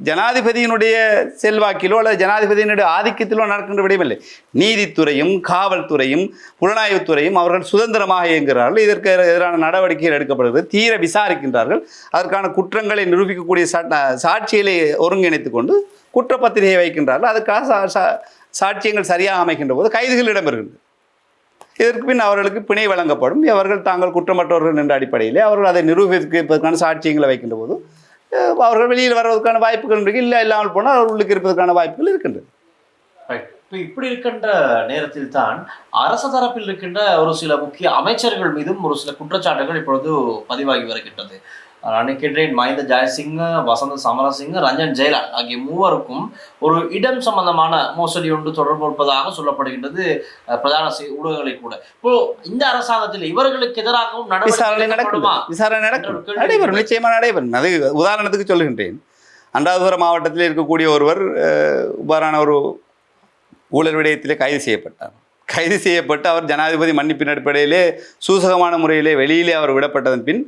ஜனாதிபதியினுடைய செல்வாக்கிலோ அல்லது ஜனாதிபதியினுடைய ஆதிக்கத்திலோ நடக்கின்ற விடயமில்லை. நீதித்துறையும் காவல்துறையும் புலனாய்வுத்துறையும் அவர்கள் சுதந்திரமாக இயங்குகிறார்கள். இதற்கு எதிரான நடவடிக்கைகள் எடுக்கப்படுகிறது, தீர விசாரிக்கின்றார்கள். அதற்கான குற்றங்களை நிரூபிக்கக்கூடிய சாட்சிகளை ஒருங்கிணைத்து கொண்டு குற்றப்பத்திரிகை வைக்கின்றார்கள். அதுக்காக சாட்சியங்கள் சரியாக அமைக்கின்ற போது கைதுகள் இடம்பெறுகின்றது. இதற்கு பின் அவர்களுக்கு பிணை வழங்கப்படும். அவர்கள் தாங்கள் குற்றமற்றவர்கள் என்ற அடிப்படையிலே அவர்கள் அதை நிரூபிப்பதற்கான சாட்சியங்களை வைக்கின்ற போது அவர்கள் வெளியில் வருவதற்கான வாய்ப்புகள் இருக்கு. இல்லாமல் போனால் அவர்களுக்கு இருப்பதற்கான வாய்ப்புகள் இருக்கின்றது. இப்போ இப்படி இருக்கின்ற நேரத்தில் தான் அரசு தரப்பில் இருக்கின்ற ஒரு சில முக்கிய அமைச்சர்கள் மீதும் ஒரு சில குற்றச்சாட்டுகள் இப்பொழுது பதிவாகி வருகின்றது. நினைக்கின்றேன் மஹிந்த ஜெயசிங்க, வசந்த சமரசிங்க, ரஞ்சன் ஜெயலால் ஆகிய மூவருக்கும் ஒரு இடம் சம்பந்தமான மோசடி ஒன்று தொடர்பு இருப்பதாக சொல்லப்படுகின்றது பிரதான ஊடகங்களை கூட. இப்போ இந்த அரசாங்கத்தில் இவர்களுக்கு எதிராகவும் விசாரணை நடைபெறும், நிச்சயமாக நடைபெறும். அது உதாரணத்துக்கு சொல்லுகின்றேன். அனுராதபுரம் மாவட்டத்தில் இருக்கக்கூடிய ஒருவர் இவ்வாறான ஒரு ஊழல் விடயத்திலே கைது செய்யப்பட்டு அவர் ஜனாதிபதி மன்னிப்பின் அடிப்படையிலே சூசகமான முறையிலே வெளியிலே அவர் விடப்பட்டதன் பின்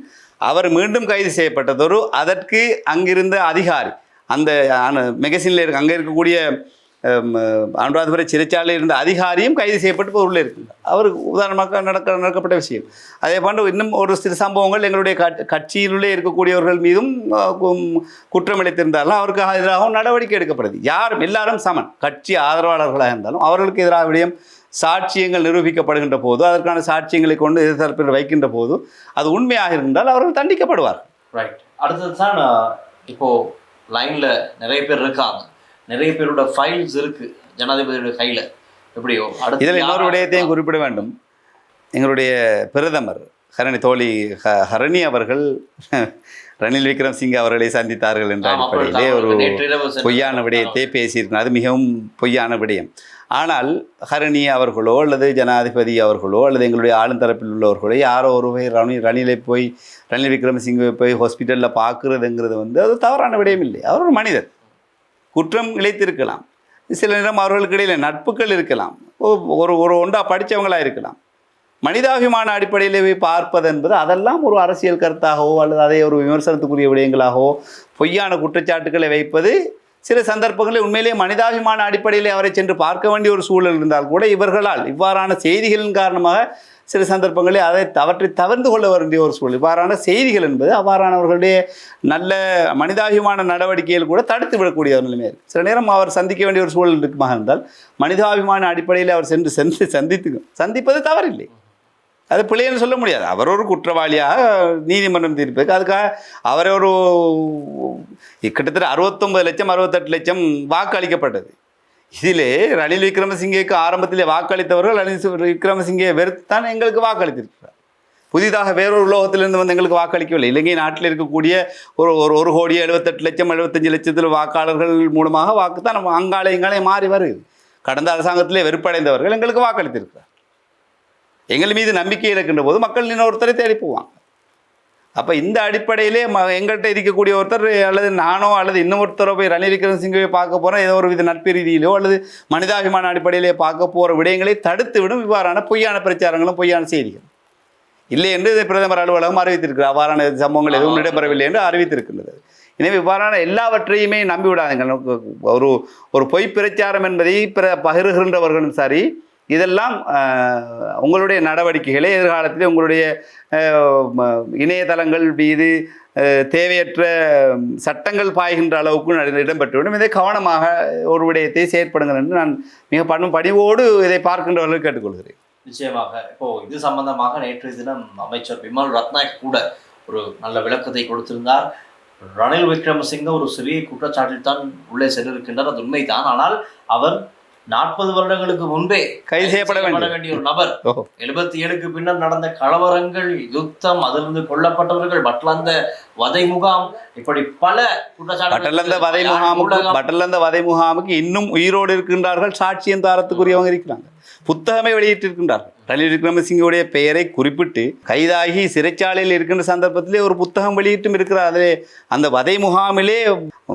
அவர் மீண்டும் கைது செய்யப்பட்டதொரு அதற்கு அங்கிருந்த அதிகாரி அந்த மெகசினில் அங்கே இருக்கக்கூடிய அனுராதபுர சிறைச்சாலையில் இருந்த அதிகாரியும் கைது செய்யப்பட்டு உள்ளே இருக்கின்றார். அவர் உதாரணமாக நடக்கப்பட்ட விஷயம். அதே போன்று இன்னும் ஒரு சில சம்பவங்கள் எங்களுடைய கட்சியிலுள்ளே இருக்கக்கூடியவர்கள் மீதும் குற்றம் இழைத்திருந்தாலும் அவருக்கு எதிராகவும் நடவடிக்கை எடுக்கப்படுது. யாரும் எல்லாரும் சமன். கட்சி ஆதரவாளர்களாக இருந்தாலும் அவர்களுக்கு எதிராக விடயம் சாட்சியங்கள் நிரூபிக்கப்படுகின்ற போது அதற்கான சாட்சியங்களை கொண்டு எதிர்த்தரப்பில் வைக்கின்ற போது அது உண்மையாக இருந்தால் அவர்கள் தண்டிக்கப்படுவார். ரைட். அடுத்தது தான் இப்போ லைன்ல நிறைய பேர் இருக்காங்க, நிறைய பேரோட ஃபைல்ஸ் இருக்கு ஜனாதிபதியோட கையில். எப்படியோ இதில் இன்னொரு விடயத்தையும் குறிப்பிட வேண்டும். எங்களுடைய பிரதமர் ஹரணி தோழி ஹரணி அவர்கள் ரணில் விக்ரமசிங்கே அவர்களை சந்தித்தார்கள் என்ற அடிப்படையிலே ஒரு பொய்யான விடயத்தை பேசியிருக்கிறார். அது மிகவும் பொய்யான விடயம். ஆனால் ஹரணி அவர்களோ அல்லது ஜனாதிபதி அவர்களோ அல்லது எங்களுடைய ஆளுந்தரப்பில் உள்ளவர்களோ யாரோ ஒரு ரணில் விக்ரமசிங்கே போய் ஹாஸ்பிட்டலில் பார்க்குறதுங்கிறது அது தவறான விடயம் இல்லை. அவர் ஒரு மனிதர், குற்றம் இழைத்திருக்கலாம், சில நேரம் அவர்களுக்கு இடையில் நட்புகள் இருக்கலாம், ஒரு ஒன்றா படித்தவங்களாக இருக்கலாம். மனிதாபிமான அடிப்படையில் போய் பார்ப்பது என்பது அதெல்லாம் ஒரு அரசியல் கருத்தாகவோ அல்லது அதை ஒரு விமர்சனத்துக்குரிய விடயங்களாகவோ பொய்யான குற்றச்சாட்டுக்களை வைப்பது சில சந்தர்ப்பங்களில் உண்மையிலேயே மனிதாபிமான அடிப்படையில் அவரை சென்று பார்க்க வேண்டிய ஒரு சூழல் இருந்தால் கூட இவர்களால் இவ்வாறான செய்திகளின் காரணமாக சில சந்தர்ப்பங்களில் அவற்றை தவிர்த்து கொள்ள வேண்டிய ஒரு சூழல். இவ்வாறான செய்திகள் என்பது அவ்வாறானவர்களுடைய நல்ல மனிதாபிமான நடவடிக்கைகள் கூட தடுத்து விடக்கூடிய ஒரு நிலைமை இருக்குது. சில நேரம் அவர் சந்திக்க வேண்டிய ஒரு சூழல் இருக்குமாக இருந்தால் மனிதாபிமான அடிப்படையில் அவர் சென்று சந்திப்பது தவறில்லை, அது பிள்ளைன்னு சொல்ல முடியாது. அவர் ஒரு குற்றவாளியாக நீதிமன்றம் தீர்ப்புக்கு அதுக்காக அவரை ஒரு கிட்டத்தட்ட 69 லட்சம் 68 லட்சம் வாக்கு அளிக்கப்பட்டது. இதிலே ரணில் விக்ரமசிங்கேக்கு ஆரம்பத்திலே வாக்களித்தவர்கள் ரணில் விக்ரமசிங்கே வெறுத்தான் எங்களுக்கு வாக்களித்திருக்கிறார். புதிதாக வேறொரு உலோகத்திலிருந்து வந்து எங்களுக்கு வாக்களிக்கவில்லை. இலங்கை நாட்டில் இருக்கக்கூடிய ஒரு கோடி 78 லட்சம் 75 லட்சத்தில் வாக்காளர்கள் மூலமாக வாக்குத்தான் அங்காலே மாறி வருது. கடந்த அரசாங்கத்திலே வெறுப்படைந்தவர்கள் எங்களுக்கு வாக்களித்திருக்கிறார். எங்கள் மீது நம்பிக்கை இருக்கின்ற போது மக்கள் இன்னொருத்தரை தேடி போவாங்க. அப்போ இந்த அடிப்படையிலே எங்கள்கிட்ட இருக்கக்கூடிய ஒருத்தர் அல்லது நானோ அல்லது இன்னொருத்தரோ போய் ரணில் விக்ரமசிங்கே பார்க்க போகிறோம், ஏதோ ஒரு வித நட்பு ரீதியிலோ அல்லது மனிதாபிமான அடிப்படையிலே பார்க்க போகிற விடயங்களை தடுத்து விடும் இவ்வாறான பொய்யான பிரச்சாரங்களும் பொய்யான செய்திகள். இல்லை என்று பிரதமர் அலுவலகம் அறிவித்திருக்கிறார். அவ்வாறான சம்பவங்கள் எதுவும் இடம்பெறவில்லை என்று அறிவித்திருக்கின்றது. எனவே இவ்வாறான எல்லாவற்றையுமே நம்பி விடாதுங்க. ஒரு பொய் பிரச்சாரம் என்பதை பகிர்கின்றவர்களும் சரி, இதெல்லாம் உங்களுடைய நடவடிக்கைகளை எதிர்காலத்தில் உங்களுடைய இணையதளங்கள் மீது தேவையற்ற சட்டங்கள் பாய்கின்ற அளவுக்கு இடம்பெற்றுவிடும். இதை கவனமாக ஒரு விடயத்தை செயற்படுங்கள் என்று நான் மிக பணிவோடு இதை பார்க்கின்றவர்கள் கேட்டுக்கொள்கிறேன். நிச்சயமாக. இப்போ இது சம்பந்தமாக நேற்று தினம் அமைச்சர் விமல் ரத்நாயக் கூட ஒரு நல்ல விளக்கத்தை கொடுத்திருந்தார். ரணில் விக்ரமசிங்கே ஒரு சிறிய குற்றச்சாட்டில் தான் உள்ளே சென்றிருக்கின்றார், அது உண்மைதான். ஆனால் அவர் 40 வருடங்களுக்கு முன்பே கைது செய்யப்பட வேண்டிய ஒரு நபர். 77க்கு பின்னர் நடந்த கலவரங்கள், யுத்தம், அதிலிருந்து கொல்லப்பட்டவர்கள், பட்டலந்த வதை முகாம், இப்படி பல குற்றச்சாட்டு. பட்டலந்த வதை முகாமுக்கு இன்னும் உயிரோடு இருக்கின்றார்கள், சாட்சியம் தாரத்துக்குரியவங்க இருக்கிறாங்க, புத்தகமே வெளியிட்டிருக்கின்றார்கள். ரணில் விக்ரமசிங்கோடைய பெயரை குறிப்பிட்டு கைதாகி சிறைச்சாலையில் இருக்கின்ற சந்தர்ப்பத்திலே ஒரு புத்தகம் வெளியிட்டும் இருக்கிறார். அதிலே அந்த வதை முகாமிலே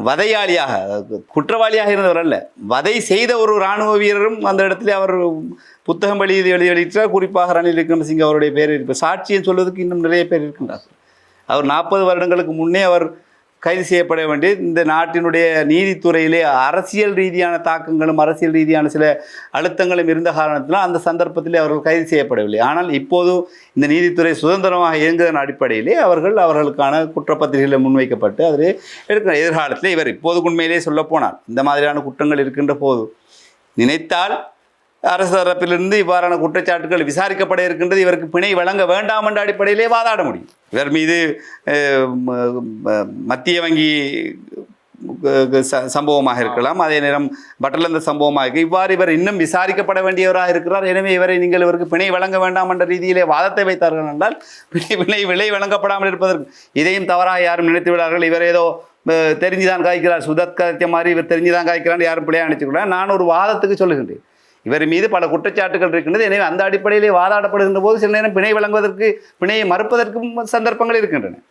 வதையாளியாக குற்றவாளியாக இருந்தவர் அல்ல, வதை செய்த ஒரு இராணுவ வீரரும் அந்த இடத்துல அவர் புத்தகம் வெளியிட்டார். குறிப்பாக ரணில் விக்ரமசிங்கே அவருடைய பெயர் இருப்பார். சாட்சியம் சொல்வதற்கு இன்னும் நிறைய பேர் இருக்கின்றார்கள். அவர் 40 வருடங்களுக்கு முன்னே அவர் கைது செய்யப்பட வேண்டிய இந்த நாட்டினுடைய நீதித்துறையிலே அரசியல் ரீதியான தாக்கங்களும் அரசியல் ரீதியான சில அழுத்தங்களும் இருந்த காரணத்தினால் அந்த சந்தர்ப்பத்திலே அவர்கள் கைது செய்யப்படவில்லை. ஆனால் இப்போது இந்த நீதித்துறை சுதந்திரமாக இயங்குவதன் அடிப்படையிலே அவர்களுக்கான குற்றப்பத்திரிகைகளை முன்வைக்கப்பட்டு அதில் இருக்கிற எதிர்காலத்தில் இவர் இப்போது உண்மையிலே சொல்லப்போனால் இந்த மாதிரியான குற்றங்கள் இருக்கின்ற போது நினைத்தால் அரசு தரப்பிலிருந்து இவ்வாறான குற்றச்சாட்டுகள் விசாரிக்கப்பட இருக்கின்றது, இவருக்கு பிணை வழங்க வேண்டாம் என்ற அடிப்படையிலே வாதாட முடியும். இவர் மீது மத்திய வங்கி சம்பவமாக இருக்கலாம், அதே நேரம் பட்டலந்த சம்பவமாக இருக்கு. இவ்வாறு இவர் இன்னும் விசாரிக்கப்பட வேண்டியவராக இருக்கிறார். எனவே இவருக்கு பிணை வழங்க வேண்டாம் என்ற ரீதியிலே வாதத்தை வைத்தார்கள் என்றால் விலை வழங்கப்படாமல் இருப்பதற்கு இதையும் தவறாக யாரும் நினைத்து விடார்கள். இவர் ஏதோ தெரிஞ்சுதான் காய்க்கிறார், சுதத் காய்ச்ச மாதிரி இவர் தெரிஞ்சுதான் காய்க்கிறான்னு யாரும் பிள்ளையாக நினைச்சுக்கிறார். நான் ஒரு வாதத்துக்கு சொல்லுகின்றேன், இவர் மீது பல குற்றச்சாட்டுகள் இருக்கின்றது. எனவே அந்த அடிப்படையிலே வாதாடப்படுகின்ற போது சில நேரம் பிணை வழங்குவதற்கு, பிணையை மறுப்பதற்கும் சந்தர்ப்பங்கள் இருக்கின்றன.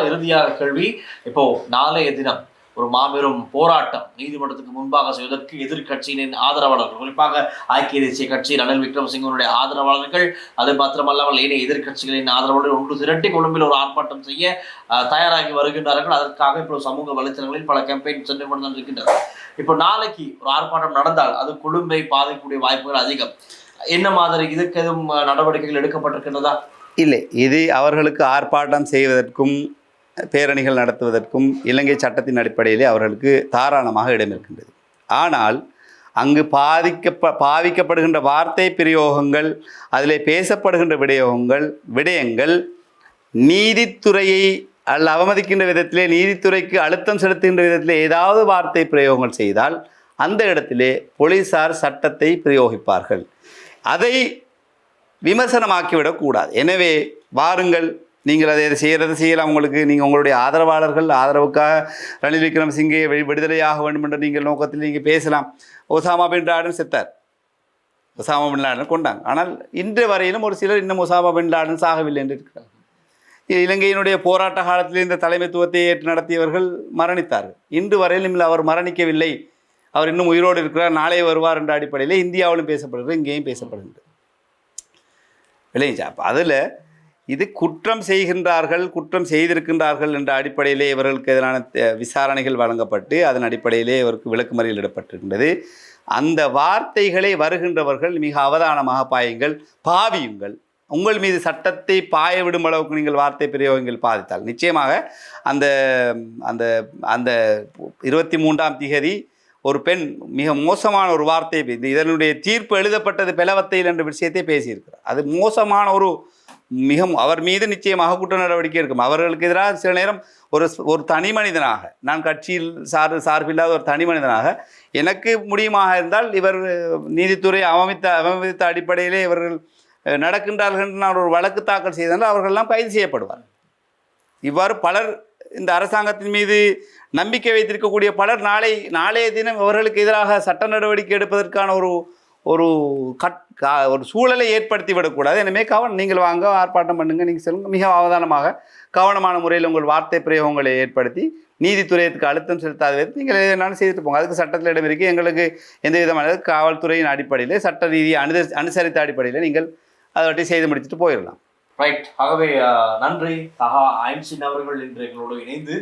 இறுதியாக கேள்வி, இப்போ நாளைய தினம் ஒரு மாபெரும் போராட்டம் நீதிமன்றத்துக்கு முன்பாக செய்வதற்கு எதிர்கட்சியினின் ஆதரவாளர்கள், குறிப்பாக ஐக்கிய தேசிய கட்சி ரணில் விக்ரமசிங்கனுடைய ஆதரவாளர்கள், அது மாத்திரமல்லாமல் ஏனைய எதிர்கட்சிகளின் ஆதரவாளர்கள் ஒன்று திரட்டி கொழும்பில் ஒரு ஆர்ப்பாட்டம் செய்ய தயாராகி வருகின்றார்கள். அதற்காக இப்போ சமூக வலைத்தளங்களில் பல கேம்பெயின் சென்று கொண்டு இருக்கின்றனர். இப்போ நாளைக்கு ஒரு ஆர்ப்பாட்டம் நடந்தால் அது கொழும்பை பாதிக்கக்கூடிய வாய்ப்புகள் அதிகம். என்ன மாதிரி இதுக்கு எதுவும் நடவடிக்கைகள் எடுக்கப்பட்டிருக்கின்றதா? இல்லை, இது அவர்களுக்கு ஆர்ப்பாட்டம் செய்வதற்கும் பேரணிகள் நடத்துவதற்கும் இலங்கை சட்டத்தின் அடிப்படையிலே அவர்களுக்கு தாராளமாக இடம் இருக்கின்றது. ஆனால் அங்கு பாவிக்கப்படுகின்ற வார்த்தை பிரயோகங்கள், அதிலே பேசப்படுகின்ற விடயங்கள் நீதித்துறையை அவமதிக்கின்ற விதத்திலே, நீதித்துறைக்கு அழுத்தம் செலுத்துகின்ற விதத்திலே ஏதாவது வார்த்தை பிரயோகங்கள் செய்தால் அந்த இடத்திலே போலீசார் சட்டத்தை பிரயோகிப்பார்கள். அதை விமர்சனமாக்கிவிடக்கூடாது. எனவே வாருங்கள், நீங்கள் அதை செய்கிறது செய்யலாம். நீங்கள் உங்களுடைய ஆதரவுக்காக ரணில் விக்ரமசிங்கே விடுதலையாக வேண்டும் என்ற நீங்கள் நோக்கத்தில் நீங்கள் பேசலாம். ஒசாமா பின் லாடன் செத்தார், ஒசாமா பின் லாடன் கொண்டாங்க. ஆனால் இன்று வரையிலும் ஒரு சிலர் இன்னும் ஒசாமா பின் லாடன் சாகவில்லை என்று இருக்கிறார். இலங்கையினுடைய போராட்ட காலத்தில் இந்த தலைமைத்துவத்தை ஏற்று நடத்தியவர்கள் மரணித்தார்கள். இன்று வரையிலும் அவர் மரணிக்கவில்லை, அவர் இன்னும் உயிரோடு இருக்கிறார், நாளே வருவார் என்ற அடிப்படையில் இந்தியாவிலும் பேசப்படுகிறது, இங்கேயும் பேசப்படுகிறது. இல்லைங்களா? அப்போ அதில் இது குற்றம் செய்திருக்கின்றார்கள் என்ற அடிப்படையிலே இவர்களுக்கு எதிரான விசாரணைகள் வழங்கப்பட்டு அதன் அடிப்படையிலே இவருக்கு விளக்குமறியல் இடப்பட்டிருக்கின்றது. அந்த வார்த்தைகளை வருகின்றவர்கள் மிக அவதானமாக பாவியுங்கள். உங்கள் மீது சட்டத்தை பாய விடும் அளவுக்கு நீங்கள் வார்த்தை பிரயோகங்கள் பாதித்தால் நிச்சயமாக அந்த அந்த அந்த 23ஆம் திகதி ஒரு பெண் மிக மோசமான ஒரு வார்த்தை, இதனுடைய தீர்ப்பு எழுதப்பட்டது பிளவத்தையில் என்ற விஷயத்தை பேசியிருக்கிறார். அது மோசமான அவர் மீது நிச்சயமாக குற்ற நடவடிக்கை இருக்கும். அவர்களுக்கு எதிராக சில நேரம் ஒரு தனி மனிதனாக, நான் கட்சியில் சார்பில்லாத ஒரு தனி மனிதனாக எனக்கு முடியுமாக இருந்தால் இவர் நீதித்துறை அவமதித்த அடிப்படையிலே இவர்கள் நடக்கின்றார்கள் என்று நான் ஒரு வழக்கு தாக்கல் செய்தால் அவர்களெல்லாம் கைது செய்யப்படுவார். இவ்வாறு பலர் இந்த அரசாங்கத்தின் மீது நம்பிக்கை வைத்திருக்கக்கூடிய பலர் நாளைய தினம் அவர்களுக்கு எதிராக சட்ட நடவடிக்கை எடுப்பதற்கான ஒரு சூழலை ஏற்படுத்தி விடக்கூடாது. எனவே நீங்கள் வாங்க, ஆர்ப்பாட்டம் பண்ணுங்க, நீங்கள் சொல்லுங்க, மிக அவதானமாக கவனமான முறையில் உங்கள் வார்த்தை பிரயோகங்களை ஏற்படுத்தி நீதித்துறையத்துக்கு அழுத்தம் செலுத்தாத விதத்தில் நீங்கள் எதனாலும் செய்துட்டு போங்க. அதுக்கு சட்டத்தில் இடம் இருக்குது. எங்களுக்கு எந்த விதமான காவல்துறையின் அடிப்படையில் சட்ட ரீதியை அனுசரித்த அடிப்படையில் நீங்கள் அதை செய்து முடிச்சுட்டு போயிடலாம். ரைட். ஆகவே நன்றி தஹா ஐன்ஸ்டீன் அவர்கள் இன்று எங்களோடு இணைந்து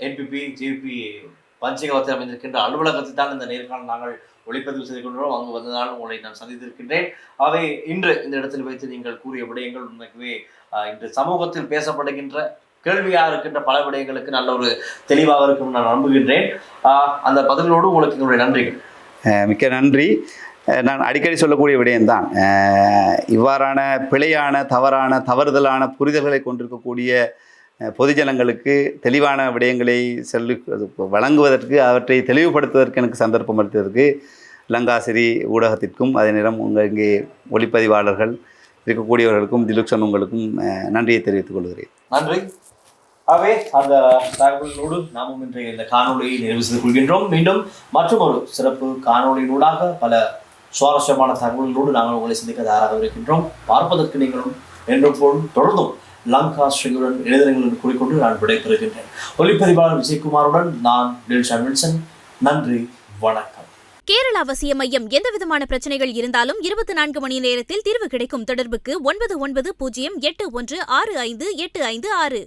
என்பிபி ஜேபி பஞ்சகவத்தில் அமைந்திருக்கின்ற அலுவலகத்தில் தான் இந்த நேர்காணல் நாங்கள் ஒளிப்பதிவு செய்து கொண்டோம். அங்கு வந்ததால் உங்களை நான் சந்தித்திருக்கின்றேன். ஆகவே இன்று இந்த இடத்தில் வைத்து நீங்கள் கூறிய விடயங்கள் உண்மைக்குமே இன்று சமூகத்தில் பேசப்படுகின்ற கேள்வியாக இருக்கின்ற பல விடயங்களுக்கு நல்ல ஒரு தெளிவாக இருக்கும் நான் நம்புகின்றேன். அந்த பதிலோடு உங்களுக்கு எங்களுடைய நன்றிகள். மிக்க நன்றி. நான் அடிக்கடி சொல்லக்கூடிய விடயம்தான், இவ்வாறான பிழையான தவறுதலான புரிதல்களை கொண்டிருக்கக்கூடிய பொதுஜனங்களுக்கு தெளிவான விடயங்களை வழங்குவதற்கு, அவற்றை தெளிவுபடுத்துவதற்கு எனக்கு சந்தர்ப்பம் அளித்ததற்கு லங்காசிரி ஊடகத்திற்கும் அதே நேரம் இங்கே ஒளிப்பதிவாளர்கள் இருக்கக்கூடியவர்களுக்கும் திலுக்ஷன் உங்களுக்கும் நன்றியை தெரிவித்துக் கொள்கிறேன். நன்றி. ஆகவே அந்த தகவல்களோடு நாமும் இன்றைய இந்த காணொலியை நிறைவு செய்து கொள்கின்றோம். மீண்டும் மற்றும் ஒரு சிறப்பு காணொலியினூடாக பல சுவாரஸ்யமான தகவல்களோடு நாங்கள் உங்களை சந்திக்க தயாராக இருக்கின்றோம். பார்ப்பதற்கு நீங்களும் என்றும் போல் தொடர்ந்தும் லங்கா ஸ்ரீயுடன் எழுதுங்கள் என்று கூறிக்கொண்டு நான் விடைபெறுகின்றேன். ஒளிப்பதிவாளர் விஜயகுமாருடன் நான் டில்ஷன் வில்சன். நன்றி, வணக்கம். கேரள அவசிய மையம் எந்தவிதமான பிரச்சனைகள் இருந்தாலும் 24 மணி நேரத்தில் தீர்வு கிடைக்கும். தொடர்புக்கு 9908165856.